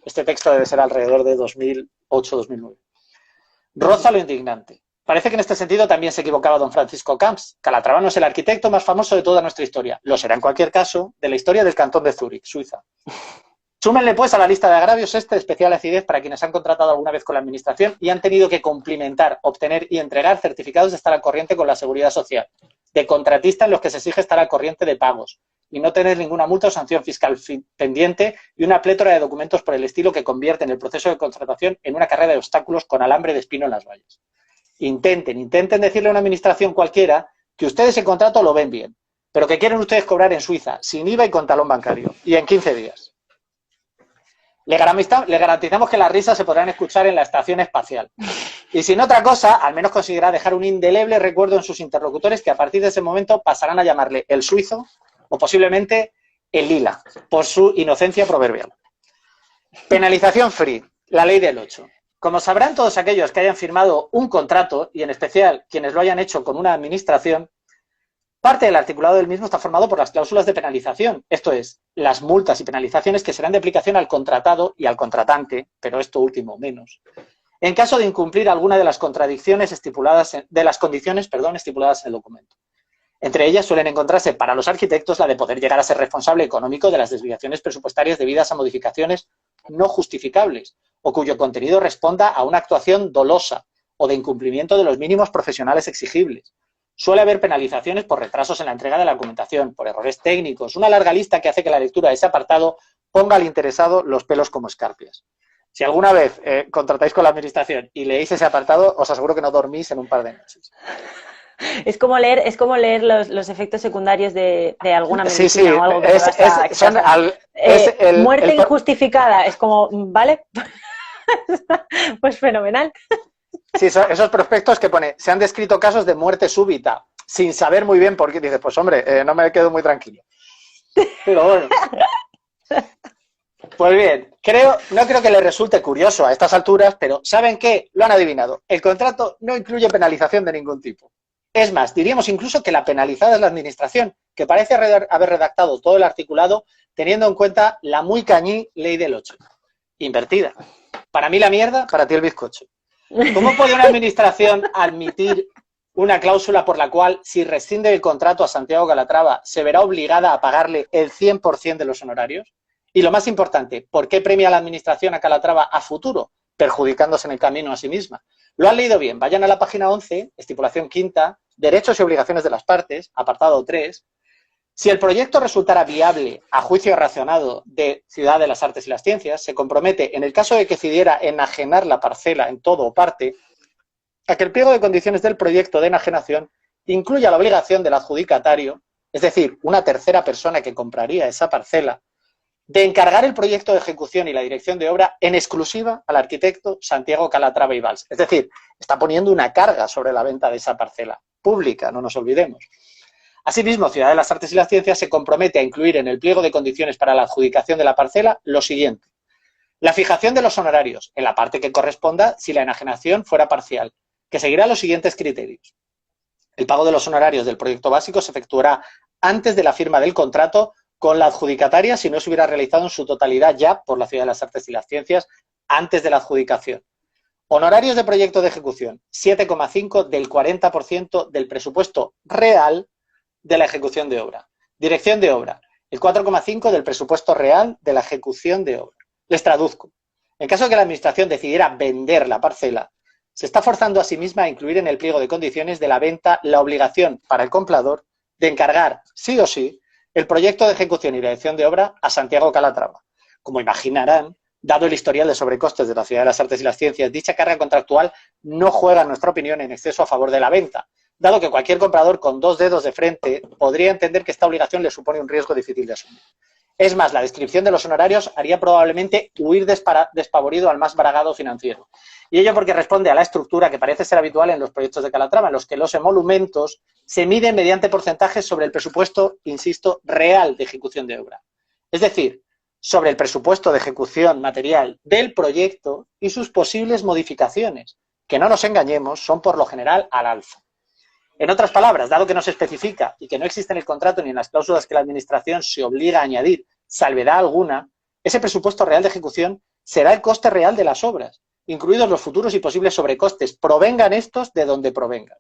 Este texto debe ser alrededor de 2008-2009. Roza lo indignante. Parece que en este sentido también se equivocaba don Francisco Camps. Calatrava no es el arquitecto más famoso de toda nuestra historia. Lo será en cualquier caso de la historia del Cantón de Zúrich, Suiza. Súmenle pues a la lista de agravios de especial acidez para quienes han contratado alguna vez con la administración y han tenido que cumplimentar, obtener y entregar certificados de estar al corriente con la seguridad social, de contratista en los que se exige estar al corriente de pagos, y no tener ninguna multa o sanción fiscal pendiente y una plétora de documentos por el estilo que convierten el proceso de contratación en una carrera de obstáculos con alambre de espino en las vallas. Intenten decirle a una administración cualquiera que ustedes el contrato lo ven bien, pero que quieren ustedes cobrar en Suiza, sin IVA y con talón bancario, y en 15 días. Le garantizamos que las risas se podrán escuchar en la estación espacial. Y sin otra cosa, al menos conseguirá dejar un indeleble recuerdo en sus interlocutores que a partir de ese momento pasarán a llamarle el suizo o posiblemente el lila, por su inocencia proverbial. Penalización free, la ley del 8. Como sabrán todos aquellos que hayan firmado un contrato, y en especial quienes lo hayan hecho con una administración, parte del articulado del mismo está formado por las cláusulas de penalización, esto es, las multas y penalizaciones que serán de aplicación al contratado y al contratante, pero esto último menos, en caso de incumplir alguna de las condiciones estipuladas en el documento. Entre ellas suelen encontrarse para los arquitectos la de poder llegar a ser responsable económico de las desviaciones presupuestarias debidas a modificaciones no justificables o cuyo contenido responda a una actuación dolosa o de incumplimiento de los mínimos profesionales exigibles. Suele haber penalizaciones por retrasos en la entrega de la documentación, por errores técnicos, una larga lista que hace que la lectura de ese apartado ponga al interesado los pelos como escarpias. Si alguna vez contratáis con la administración y leéis ese apartado, os aseguro que no dormís en un par de noches. Es como leer los efectos secundarios de alguna medicina o algo que muerte injustificada. Es como, ¿vale? Pues fenomenal. Sí, esos prospectos que pone, se han descrito casos de muerte súbita, sin saber muy bien por qué. Dices, pues hombre, no me quedo muy tranquilo. Pero bueno. Pues bien, no creo que les resulte curioso a estas alturas, pero ¿saben qué? Lo han adivinado. El contrato no incluye penalización de ningún tipo. Es más, diríamos incluso que la penalizada es la administración, que parece haber redactado todo el articulado teniendo en cuenta la muy cañí ley del 8. Invertida. Para mí la mierda, para ti el bizcocho. ¿Cómo puede una administración admitir una cláusula por la cual, si rescinde el contrato a Santiago Calatrava, se verá obligada a pagarle el 100% de los honorarios? Y lo más importante, ¿por qué premia la administración a Calatrava a futuro, perjudicándose en el camino a sí misma? Lo han leído bien. Vayan a la página 11, estipulación quinta, derechos y obligaciones de las partes, apartado 3. Si el proyecto resultara viable a juicio racionado de Ciudad de las Artes y las Ciencias, se compromete, en el caso de que decidiera enajenar la parcela en todo o parte, a que el pliego de condiciones del proyecto de enajenación incluya la obligación del adjudicatario, es decir, una tercera persona que compraría esa parcela, de encargar el proyecto de ejecución y la dirección de obra en exclusiva al arquitecto Santiago Calatrava y Valls. Es decir, está poniendo una carga sobre la venta de esa parcela pública, no nos olvidemos. Asimismo, Ciudad de las Artes y las Ciencias se compromete a incluir en el pliego de condiciones para la adjudicación de la parcela lo siguiente. La fijación de los honorarios, en la parte que corresponda si la enajenación fuera parcial, que seguirá los siguientes criterios. El pago de los honorarios del proyecto básico se efectuará antes de la firma del contrato con la adjudicataria si no se hubiera realizado en su totalidad ya por la Ciudad de las Artes y las Ciencias antes de la adjudicación. Honorarios de proyecto de ejecución, 7,5 del 40% del presupuesto real de la ejecución de obra. Dirección de obra, el 4,5 del presupuesto real de la ejecución de obra. Les traduzco. En caso de que la Administración decidiera vender la parcela, se está forzando a sí misma a incluir en el pliego de condiciones de la venta la obligación para el comprador de encargar, sí o sí, el proyecto de ejecución y dirección de obra a Santiago Calatrava. Como imaginarán, dado el historial de sobrecostes de la Ciudad de las Artes y las Ciencias, dicha carga contractual no juega, en nuestra opinión, en exceso a favor de la venta, dado que cualquier comprador con dos dedos de frente podría entender que esta obligación le supone un riesgo difícil de asumir. Es más, la descripción de los honorarios haría probablemente huir despavorido al más bragado financiero. Y ello porque responde a la estructura que parece ser habitual en los proyectos de Calatrava, en los que los emolumentos se miden mediante porcentajes sobre el presupuesto, insisto, real de ejecución de obra. Es decir, sobre el presupuesto de ejecución material del proyecto y sus posibles modificaciones, que no nos engañemos, son por lo general al alza. En otras palabras, dado que no se especifica y que no existe en el contrato ni en las cláusulas que la Administración se obliga a añadir salvedad alguna, ese presupuesto real de ejecución será el coste real de las obras, incluidos los futuros y posibles sobrecostes, provengan estos de donde provengan.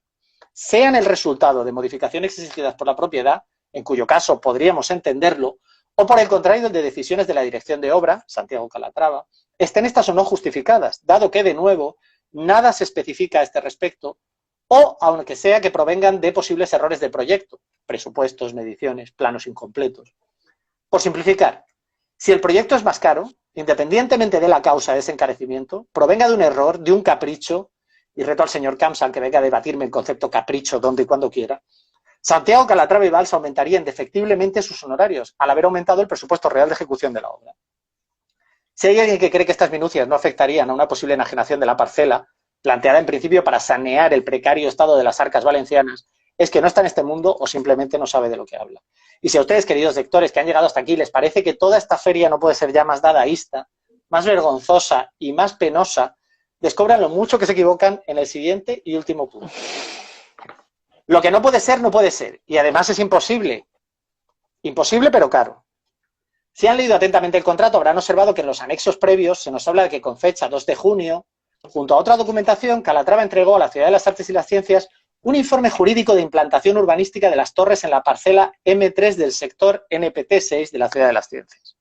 Sean el resultado de modificaciones exigidas por la propiedad, en cuyo caso podríamos entenderlo, o por el contrario de decisiones de la dirección de obra, Santiago Calatrava, estén estas o no justificadas, dado que, de nuevo, nada se especifica a este respecto, o aunque sea que provengan de posibles errores de proyecto, presupuestos, mediciones, planos incompletos. Por simplificar, si el proyecto es más caro, independientemente de la causa de ese encarecimiento, provenga de un error, de un capricho, y reto al señor Camps al que venga a debatirme el concepto capricho donde y cuando quiera, Santiago, Calatrava y Valls aumentarían indefectiblemente sus honorarios al haber aumentado el presupuesto real de ejecución de la obra. Si hay alguien que cree que estas minucias no afectarían a una posible enajenación de la parcela, planteada en principio para sanear el precario estado de las arcas valencianas, es que no está en este mundo o simplemente no sabe de lo que habla. Y si a ustedes, queridos lectores que han llegado hasta aquí, les parece que toda esta feria no puede ser ya más dadaísta, más vergonzosa y más penosa, descubran lo mucho que se equivocan en el siguiente y último punto. Lo que no puede ser, no puede ser. Y además es imposible. Imposible, pero caro. Si han leído atentamente el contrato, habrán observado que en los anexos previos se nos habla de que con fecha 2 de junio, junto a otra documentación, Calatrava entregó a la Ciudad de las Artes y las Ciencias un informe jurídico de implantación urbanística de las torres en la parcela M3 del sector NPT6 de la Ciudad de las Ciencias.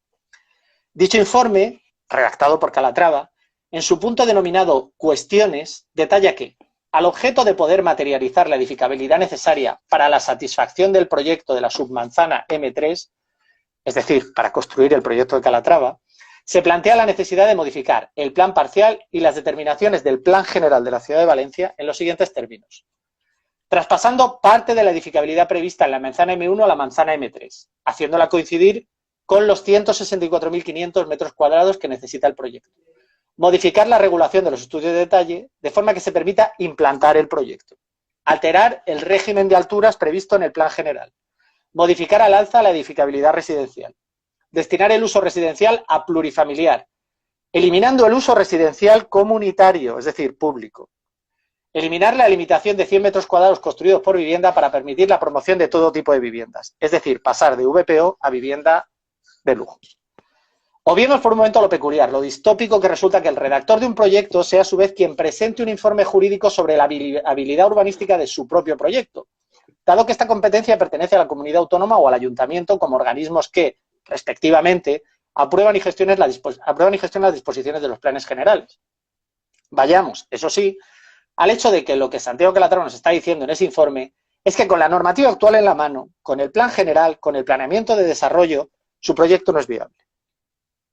Dicho informe, redactado por Calatrava, en su punto denominado Cuestiones, detalla que, al objeto de poder materializar la edificabilidad necesaria para la satisfacción del proyecto de la submanzana M3, es decir, para construir el proyecto de Calatrava, se plantea la necesidad de modificar el plan parcial y las determinaciones del Plan General de la Ciudad de Valencia en los siguientes términos. Traspasando parte de la edificabilidad prevista en la manzana M1 a la manzana M3, haciéndola coincidir con los 164.500 metros cuadrados que necesita el proyecto. Modificar la regulación de los estudios de detalle de forma que se permita implantar el proyecto. Alterar el régimen de alturas previsto en el Plan General. Modificar al alza la edificabilidad residencial. Destinar el uso residencial a plurifamiliar, eliminando el uso residencial comunitario, es decir, público. Eliminar la limitación de 100 metros cuadrados construidos por vivienda para permitir la promoción de todo tipo de viviendas, es decir, pasar de VPO a vivienda de lujo. Obviemos por un momento lo peculiar, lo distópico que resulta que el redactor de un proyecto sea a su vez quien presente un informe jurídico sobre la habilidad urbanística de su propio proyecto, dado que esta competencia pertenece a la comunidad autónoma o al ayuntamiento como organismos que, respectivamente, aprueban y gestionan las disposiciones de los planes generales. Vayamos, eso sí, al hecho de que lo que Santiago Calatrava nos está diciendo en ese informe es que con la normativa actual en la mano, con el plan general, con el planeamiento de desarrollo, su proyecto no es viable.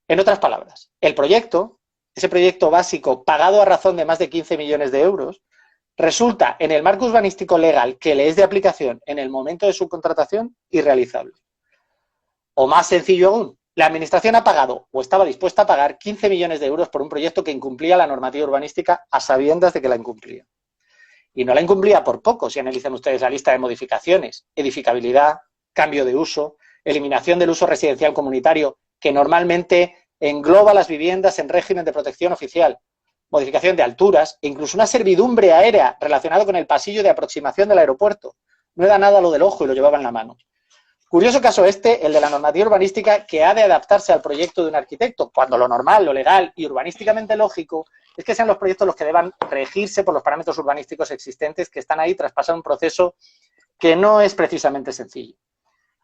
En otras palabras, el proyecto, ese proyecto básico pagado a razón de más de 15 millones de euros, resulta en el marco urbanístico legal que le es de aplicación en el momento de su contratación irrealizable. O más sencillo aún, la Administración ha pagado o estaba dispuesta a pagar 15 millones de euros por un proyecto que incumplía la normativa urbanística a sabiendas de que la incumplía. Y no la incumplía por poco, si analizan ustedes la lista de modificaciones, edificabilidad, cambio de uso, eliminación del uso residencial comunitario, que normalmente engloba las viviendas en régimen de protección oficial, modificación de alturas e incluso una servidumbre aérea relacionada con el pasillo de aproximación del aeropuerto. No era nada lo del ojo y lo llevaba en la mano. Curioso caso este, el de la normativa urbanística que ha de adaptarse al proyecto de un arquitecto, cuando lo normal, lo legal y urbanísticamente lógico es que sean los proyectos los que deban regirse por los parámetros urbanísticos existentes que están ahí tras pasar un proceso que no es precisamente sencillo.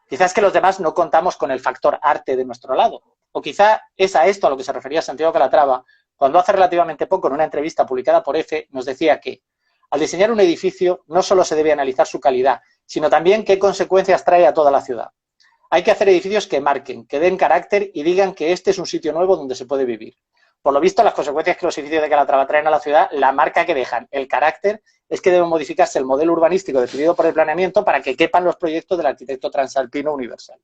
Quizás que los demás no contamos con el factor arte de nuestro lado. O quizá es a esto a lo que se refería Santiago Calatrava cuando hace relativamente poco en una entrevista publicada por EFE nos decía que al diseñar un edificio no solo se debe analizar su calidad, sino también qué consecuencias trae a toda la ciudad. Hay que hacer edificios que marquen, que den carácter y digan que este es un sitio nuevo donde se puede vivir. Por lo visto, las consecuencias que los edificios de Calatrava traen a la ciudad, la marca que dejan, el carácter, es que debe modificarse el modelo urbanístico definido por el planeamiento para que quepan los proyectos del arquitecto transalpino universal.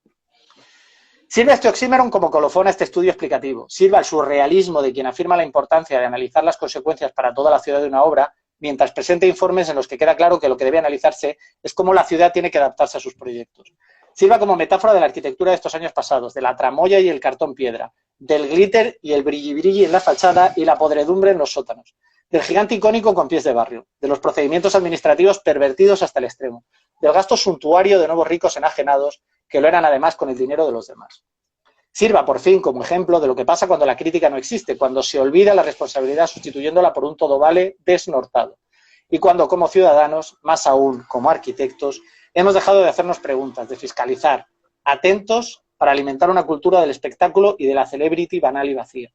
Sirve este oxímoron como colofón a este estudio explicativo. Sirve al surrealismo de quien afirma la importancia de analizar las consecuencias para toda la ciudad de una obra, mientras presenta informes en los que queda claro que lo que debe analizarse es cómo la ciudad tiene que adaptarse a sus proyectos. Sirva como metáfora de la arquitectura de estos años pasados, de la tramoya y el cartón piedra, del glitter y el brilli-brilli en la fachada y la podredumbre en los sótanos, del gigante icónico con pies de barrio, de los procedimientos administrativos pervertidos hasta el extremo, del gasto suntuario de nuevos ricos enajenados que lo eran además con el dinero de los demás. Sirva, por fin, como ejemplo de lo que pasa cuando la crítica no existe, cuando se olvida la responsabilidad sustituyéndola por un todo vale desnortado. Y cuando, como ciudadanos, más aún como arquitectos, hemos dejado de hacernos preguntas, de fiscalizar, atentos para alimentar una cultura del espectáculo y de la celebrity banal y vacía.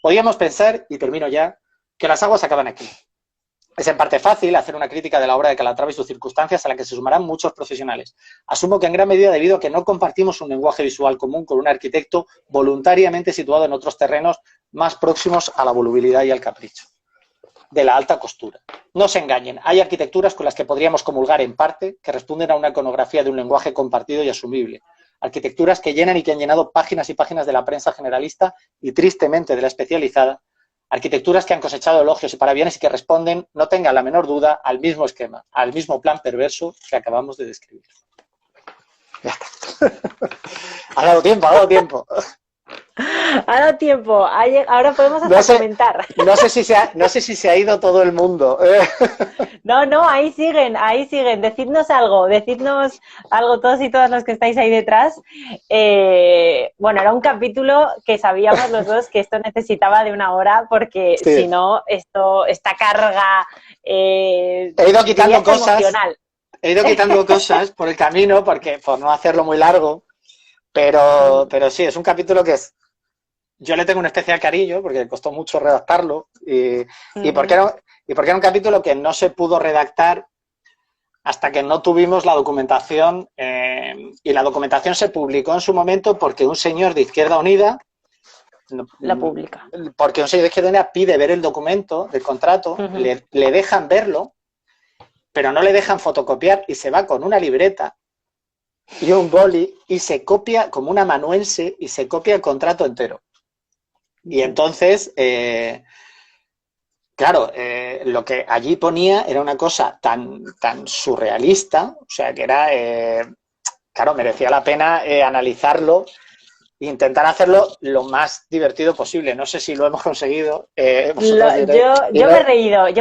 Podíamos pensar, y termino ya, que las aguas acaban aquí. Es en parte fácil hacer una crítica de la obra de Calatrava y sus circunstancias a la que se sumarán muchos profesionales. Asumo que en gran medida debido a que no compartimos un lenguaje visual común con un arquitecto voluntariamente situado en otros terrenos más próximos a la volubilidad y al capricho. De la alta costura. No se engañen, hay arquitecturas con las que podríamos comulgar en parte que responden a una iconografía de un lenguaje compartido y asumible. Arquitecturas que llenan y que han llenado páginas y páginas de la prensa generalista y tristemente de la especializada. Arquitecturas que han cosechado elogios y parabienes y que responden, no tengan la menor duda, al mismo esquema, al mismo plan perverso que acabamos de describir. Ya está. Ha dado tiempo, ha dado tiempo. Ha dado tiempo, ahora podemos hasta comentar. No sé si se ha ido todo el mundo. No, ahí siguen. Decidnos algo todos y todas los que estáis ahí detrás. Bueno, era un capítulo que sabíamos los dos que esto necesitaba de una hora porque sí. Si no, esta carga he ido quitando cosas. Emocional. He ido quitando cosas por el camino por no hacerlo muy largo, pero sí, es un capítulo que yo le tengo un especial cariño porque costó mucho redactarlo y porque era un capítulo que no se pudo redactar hasta que no tuvimos la documentación y la documentación se publicó en su momento porque un señor de Izquierda Unida la publica. Porque un señor de Izquierda Unida pide ver el documento del contrato, le dejan verlo, pero no le dejan fotocopiar y se va con una libreta y un boli y se copia como un amanuense y se copia el contrato entero. Y entonces, claro, lo que allí ponía era una cosa tan surrealista, o sea, que era, claro, merecía la pena analizarlo e intentar hacerlo lo más divertido posible. No sé si lo hemos conseguido. Yo me he reído y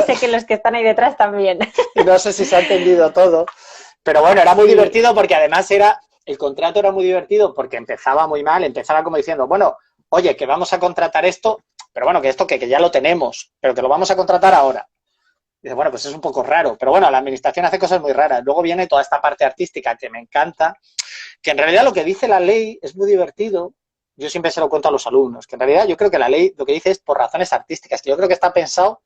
sé que los que están ahí detrás también. Y no sé si se ha entendido todo, pero bueno, era muy divertido porque además el contrato era muy divertido porque empezaba muy mal, empezaba como diciendo, bueno, oye, que vamos a contratar esto, pero bueno, que esto que ya lo tenemos, pero que lo vamos a contratar ahora. Y dice, bueno, pues es un poco raro, pero bueno, la administración hace cosas muy raras. Luego viene toda esta parte artística que me encanta, que en realidad lo que dice la ley es muy divertido. Yo siempre se lo cuento a los alumnos, que en realidad yo creo que la ley lo que dice es por razones artísticas, que yo creo que está pensado.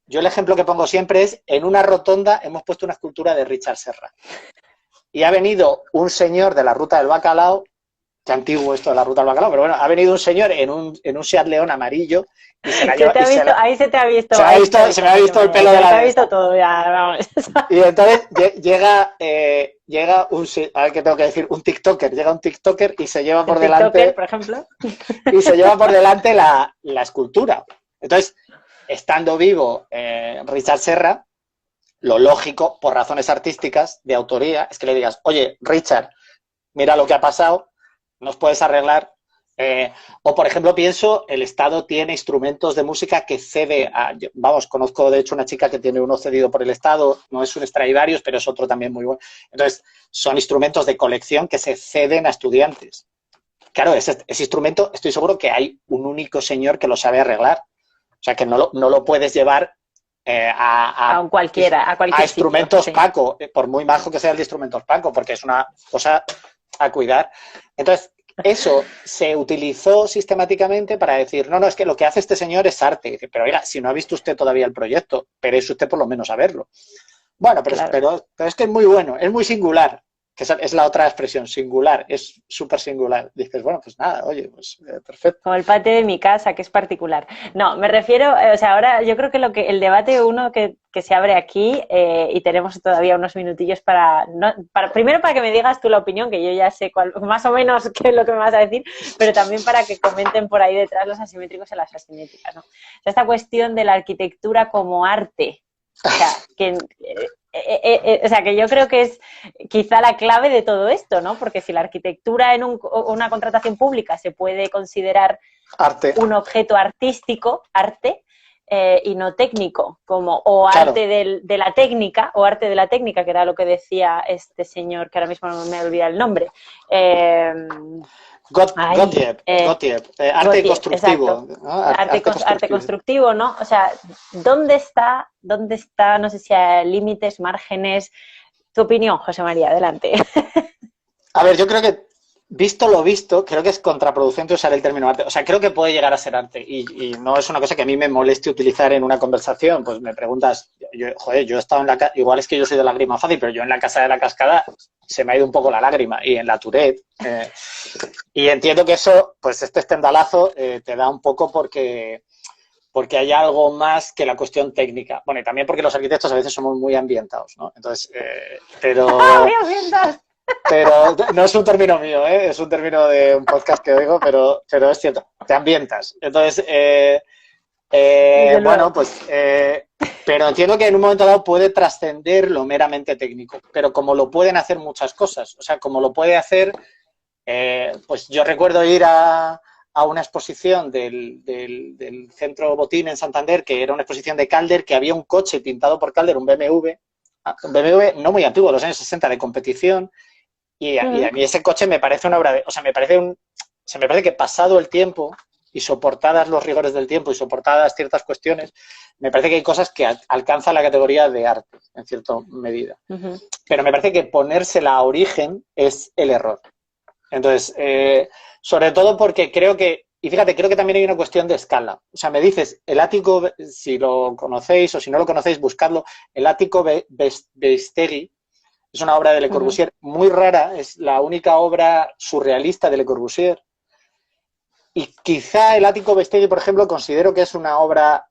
Yo el ejemplo que pongo siempre es, en una rotonda hemos puesto una escultura de Richard Serra. Y ha venido un señor de la Ruta del Bacalao, qué antiguo esto de la Ruta del Bacalao, pero bueno, ha venido un señor en un Seat León amarillo y se la lleva. Ahí se te ha visto. Se me ha visto el pelo de la. Se ha visto todo, ya, vamos. Y entonces llega a ver qué tengo que decir, un TikToker y se lleva por delante. Por ejemplo. Y se lleva por delante la escultura. Entonces, estando vivo Richard Serra, lo lógico, por razones artísticas, de autoría, es que le digas, oye, Richard, mira lo que ha pasado, nos puedes arreglar. O, por ejemplo, pienso, el Estado tiene instrumentos de música que cede a... Vamos, conozco de hecho una chica que tiene uno cedido por el Estado, no es un Stradivarius, pero es otro también muy bueno. Entonces, son instrumentos de colección que se ceden a estudiantes. Claro, ese instrumento, estoy seguro que hay un único señor que lo sabe arreglar. O sea, que no lo puedes llevar a cualquier instrumentos sitio, Paco, por muy bajo que sea el de instrumentos Paco, porque es una cosa a cuidar. Entonces, eso se utilizó sistemáticamente para decir, no, es que lo que hace este señor es arte. Pero oiga, si no ha visto usted todavía el proyecto, pero es usted por lo menos a verlo. Bueno, pero es que es muy bueno, es muy singular, que es la otra expresión, singular, es súper singular. Dices, bueno, pues nada, oye, pues perfecto. Como el patio de mi casa, que es particular. No, me refiero, o sea, ahora yo creo que el debate que se abre aquí, y tenemos todavía unos minutillos primero para que me digas tú la opinión, que yo ya sé más o menos qué es lo que me vas a decir, pero también para que comenten por ahí detrás los asimétricos y las asimétricas, ¿no? O sea, esta cuestión de la arquitectura como arte, o sea, que yo creo que es quizá la clave de todo esto, ¿no? Porque si la arquitectura en una contratación pública se puede considerar arte, un objeto artístico, arte, y no técnico, o claro, arte de la técnica, que era lo que decía este señor, que ahora mismo no me olvida el nombre. Gottlieb, arte constructivo. ¿No? Arte constructivo, ¿no? O sea, ¿dónde está, no sé si hay límites, márgenes? Tu opinión, José María, adelante. A ver, yo creo que visto lo visto, creo que es contraproducente usar el término arte. O sea, creo que puede llegar a ser arte y no es una cosa que a mí me moleste utilizar en una conversación. Pues me preguntas, yo he estado en la... Igual es que yo soy de lágrima fácil, pero yo en la Casa de la Cascada se me ha ido un poco la lágrima y en la Tourette. Y entiendo que eso, pues este estendalazo te da un poco porque hay algo más que la cuestión técnica. Bueno, y también porque los arquitectos a veces somos muy ambientados, ¿no? Entonces, ¡Muy ambientados! pero no es un término mío, ¿eh? Es un término de un podcast que oigo, pero es cierto, te ambientas. Entonces, bueno, pues, pero entiendo que en un momento dado puede trascender lo meramente técnico, pero como lo pueden hacer muchas cosas, o sea, como lo puede hacer, pues yo recuerdo ir a una exposición del Centro Botín en Santander, que era una exposición de Calder, que había un coche pintado por Calder, un BMW no muy antiguo, de los años 60, de competición, y a mí ese coche me parece una obra de... O sea, me parece que pasado el tiempo y soportadas los rigores del tiempo y soportadas ciertas cuestiones, me parece que hay cosas que alcanzan la categoría de arte, en cierta medida. Pero me parece que ponérsela a origen es el error. Entonces, sobre todo porque creo que... Y fíjate, creo que también hay una cuestión de escala. O sea, me dices, el ático, si lo conocéis o si no lo conocéis, buscadlo, el ático Beistegui, es una obra de Le Corbusier muy rara, es la única obra surrealista de Le Corbusier. Y quizá el ático Beistegui, por ejemplo, considero que es una obra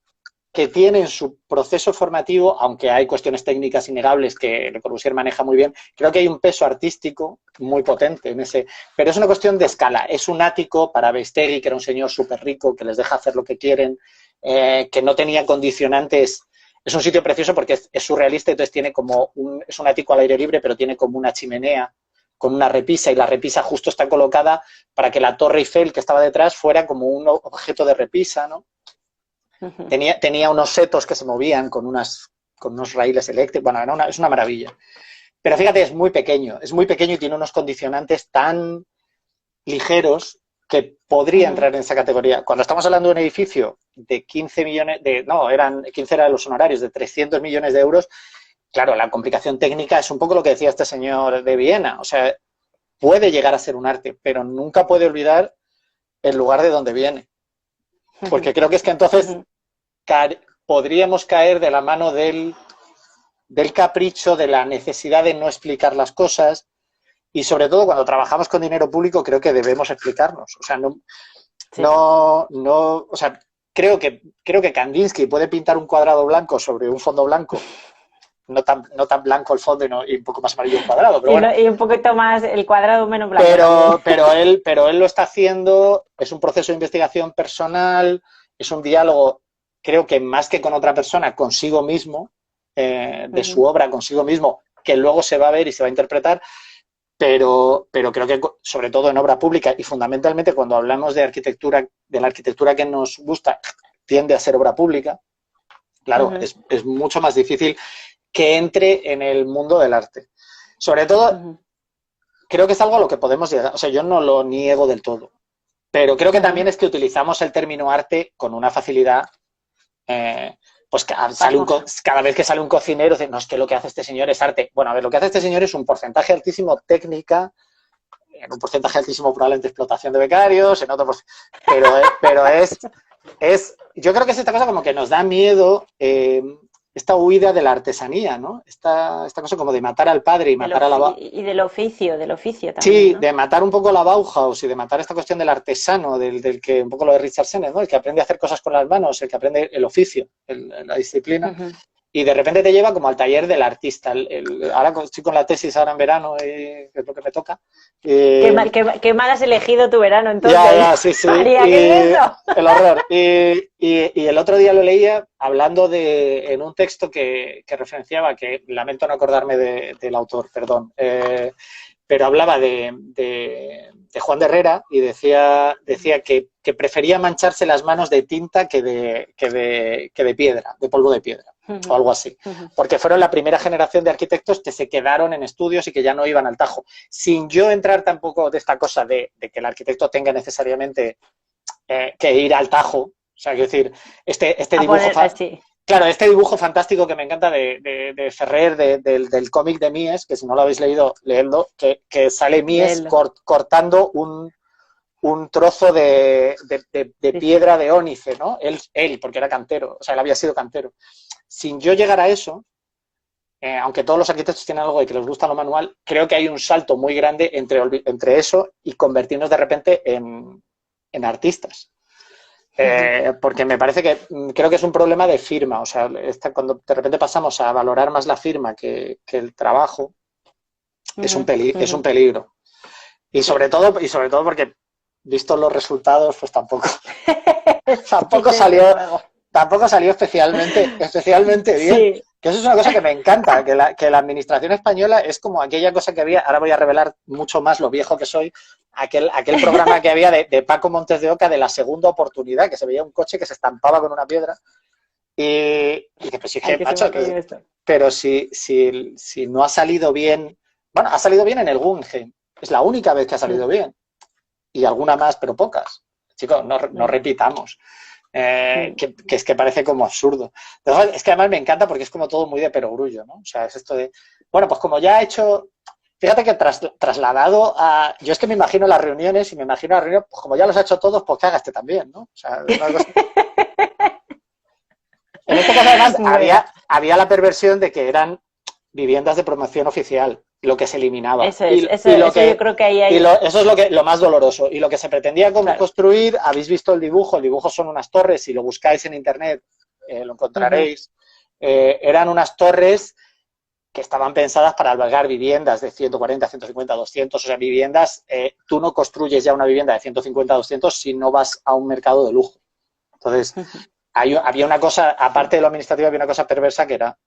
que tiene en su proceso formativo, aunque hay cuestiones técnicas innegables que Le Corbusier maneja muy bien, creo que hay un peso artístico muy potente en ese. Pero es una cuestión de escala. Es un ático para Beistegui, que era un señor súper rico, que les deja hacer lo que quieren, que no tenía condicionantes. Es un sitio precioso porque es surrealista, entonces tiene como es un ático al aire libre, pero tiene como una chimenea con una repisa, y la repisa justo está colocada para que la Torre Eiffel que estaba detrás fuera como un objeto de repisa, ¿no? Tenía unos setos que se movían con unos raíles eléctricos. Bueno, es una maravilla. Pero fíjate, es muy pequeño y tiene unos condicionantes tan ligeros que podría entrar en esa categoría. Cuando estamos hablando de un edificio de 15 millones, 15 eran los honorarios, de 300 millones de euros, claro, la complicación técnica es un poco lo que decía este señor de Viena. O sea, puede llegar a ser un arte, pero nunca puede olvidar el lugar de donde viene. Porque creo que es que entonces podríamos caer de la mano del capricho, de la necesidad de no explicar las cosas. Y sobre todo cuando trabajamos con dinero público creo que debemos explicarnos. O sea, o sea, creo que Kandinsky puede pintar un cuadrado blanco sobre un fondo blanco, no tan blanco el fondo y un poco más amarillo el cuadrado. Pero bueno, y un poquito más el cuadrado menos blanco. Pero él lo está haciendo, es un proceso de investigación personal, es un diálogo, creo que más que con otra persona, consigo mismo, de su obra consigo mismo, que luego se va a ver y se va a interpretar. Pero creo que, sobre todo en obra pública y fundamentalmente cuando hablamos de arquitectura, de la arquitectura que nos gusta, tiende a ser obra pública, claro, es mucho más difícil que entre en el mundo del arte. Sobre todo, creo que es algo a lo que podemos llegar. O sea, yo no lo niego del todo, pero creo que también es que utilizamos el término arte con una facilidad. Pues cada vez que sale un cocinero, dice, no, es que lo que hace este señor es arte. Bueno, a ver, lo que hace este señor es un porcentaje altísimo técnica, en un porcentaje altísimo probablemente explotación de becarios, en otro pero yo creo que es esta cosa como que nos da miedo, esta huida de la artesanía, ¿no? Esta cosa como de matar al padre y matar a la... Y del oficio también, sí, ¿no? de matar un poco la Bauhaus y de matar esta cuestión del artesano, del que un poco lo de Richard Sennett, ¿no? El que aprende a hacer cosas con las manos, el que aprende el oficio, la disciplina, y de repente te lleva como al taller del artista. Ahora estoy con la tesis ahora en verano, que es lo que me toca. Qué mal has elegido tu verano, entonces. Sí. María, ¿qué es eso? El horror. Y el otro día lo leía hablando en un texto que referenciaba, que lamento no acordarme del autor, perdón, pero hablaba de Juan de Herrera y decía que prefería mancharse las manos de tinta que de piedra, de polvo de piedra, o algo así. Porque fueron la primera generación de arquitectos que se quedaron en estudios y que ya no iban al tajo. Sin yo entrar tampoco de esta cosa de que el arquitecto tenga necesariamente que ir al tajo. O sea, quiero decir, este dibujo... claro, este dibujo fantástico que me encanta de Ferrer, del cómic de Mies, que si no lo habéis leído, leedlo, que sale Mies Leerlo. cortando un trozo de Sí, sí. piedra de ónice, ¿no? Él, porque era cantero, o sea, él había sido cantero. Sin yo llegar a eso, aunque todos los arquitectos tienen algo de que les gusta lo manual, creo que hay un salto muy grande entre eso y convertirnos de repente en artistas. Porque me parece que creo que es un problema de firma. O sea, cuando de repente pasamos a valorar más la firma que el trabajo, es un peligro. Sí. Y sobre todo porque, vistos los resultados, pues tampoco, Sí, tampoco desde salió, luego. tampoco salió especialmente bien. Sí. Que eso es una cosa que me encanta, que la administración española es como aquella cosa que había, ahora voy a revelar mucho más lo viejo que soy, aquel programa que había de Paco Montes de Oca de la segunda oportunidad, que se veía un coche que se estampaba con una piedra. Y que, pues sí Ay, que, que se me macho, ha caído esto. pero si no ha salido bien, bueno, ha salido bien en el Guggenheim, es la única vez que ha salido bien, y alguna más, pero pocas. Chicos, no repitamos. Que es que parece como absurdo. Entonces, es que además me encanta porque es como todo muy de perogrullo, ¿no? O sea, es esto de, bueno, pues como ya ha hecho, fíjate que trasladado a, yo es que me imagino las reuniones y me imagino las reuniones, pues como ya los ha hecho todos, pues que haga este también, ¿no? O sea, una cosa. En este caso además Bueno, había la perversión de que eran viviendas de promoción oficial, lo que se eliminaba. eso es, eso yo creo que ahí hay, Eso es lo más doloroso. Y lo que se pretendía claro. construir, habéis visto el dibujo son unas torres, si lo buscáis en internet lo encontraréis, eran unas torres que estaban pensadas para albergar viviendas de 140, 150, 200, o sea, viviendas, tú no construyes ya una vivienda de 150, 200 si no vas a un mercado de lujo. Entonces, había una cosa, aparte de lo administrativo, había una cosa perversa que era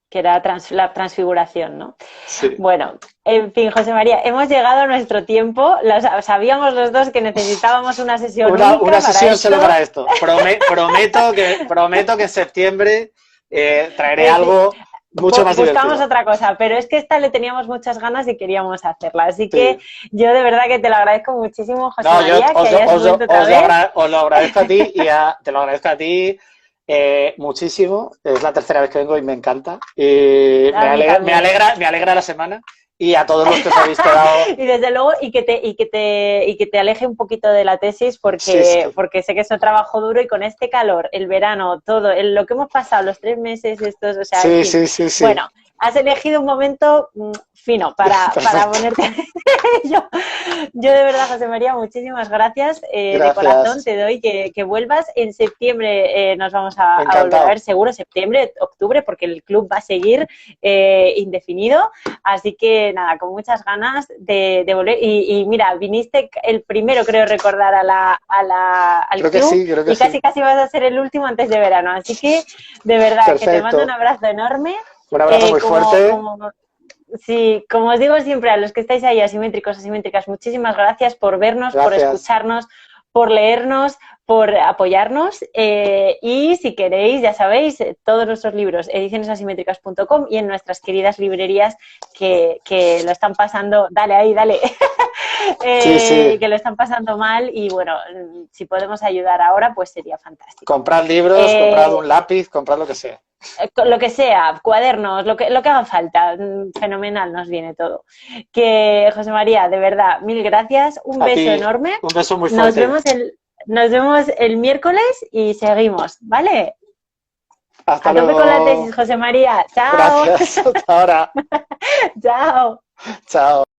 Que era la transfiguración, ¿no? sí. Bueno, en fin, José María, hemos llegado a nuestro tiempo. Sabíamos los dos que necesitábamos una sesión única Una para sesión esto. solo para esto. Prometo que en septiembre traeré algo mucho más Buscamos divertido. otra cosa, pero es que esta le teníamos muchas ganas y queríamos hacerla. Así que Sí. yo de verdad que te lo agradezco muchísimo, José No, yo María, que hayas vuelto otra vez. os lo agradezco a ti te lo agradezco a ti muchísimo. Es la tercera vez que vengo y me encanta. Y A mí también. me alegra la semana. Y a todos los que os habéis quedado. Y desde luego, y que te aleje un poquito de la tesis Sí, sí. porque sé que es un trabajo duro y con este calor, el verano, todo, lo que hemos pasado, los 3 meses estos, o sea, en Sí, fin. sí, sí, sí. Bueno, has elegido un momento fino para ponerte en ello. Yo de verdad, José María, muchísimas gracias. De corazón Gracias. te doy que vuelvas. En septiembre nos vamos a volver a Encantado. ver, seguro, septiembre, octubre, porque el club va a seguir indefinido. Así que nada, con muchas ganas de volver. Y mira, viniste el primero, creo recordar, al Creo que club sí, creo que y sí. casi vas a ser el último antes de verano. Así que, de verdad, que te mando un Perfecto. abrazo enorme. Un abrazo muy Como, fuerte. como, sí, como os digo siempre a los que estáis ahí asimétricos, asimétricas, muchísimas gracias por vernos, por Gracias. escucharnos, por leernos, por apoyarnos y si queréis, ya sabéis, todos nuestros libros, edicionesasimétricas.com y en nuestras queridas librerías que lo están pasando, dale ahí, dale, Sí, sí. que lo están pasando mal y bueno, si podemos ayudar ahora, pues sería fantástico. Comprad libros, comprad un lápiz, comprad lo que sea. Lo que sea, cuadernos, lo que haga falta, fenomenal nos viene todo. Que José María, de verdad, mil gracias, un A beso ti, enorme. un beso muy Nos fuerte. vemos nos vemos el miércoles y seguimos, ¿vale? Hasta A tope con la luego. tesis, José María. Chao. Gracias. Hasta ahora. Chao. Chao.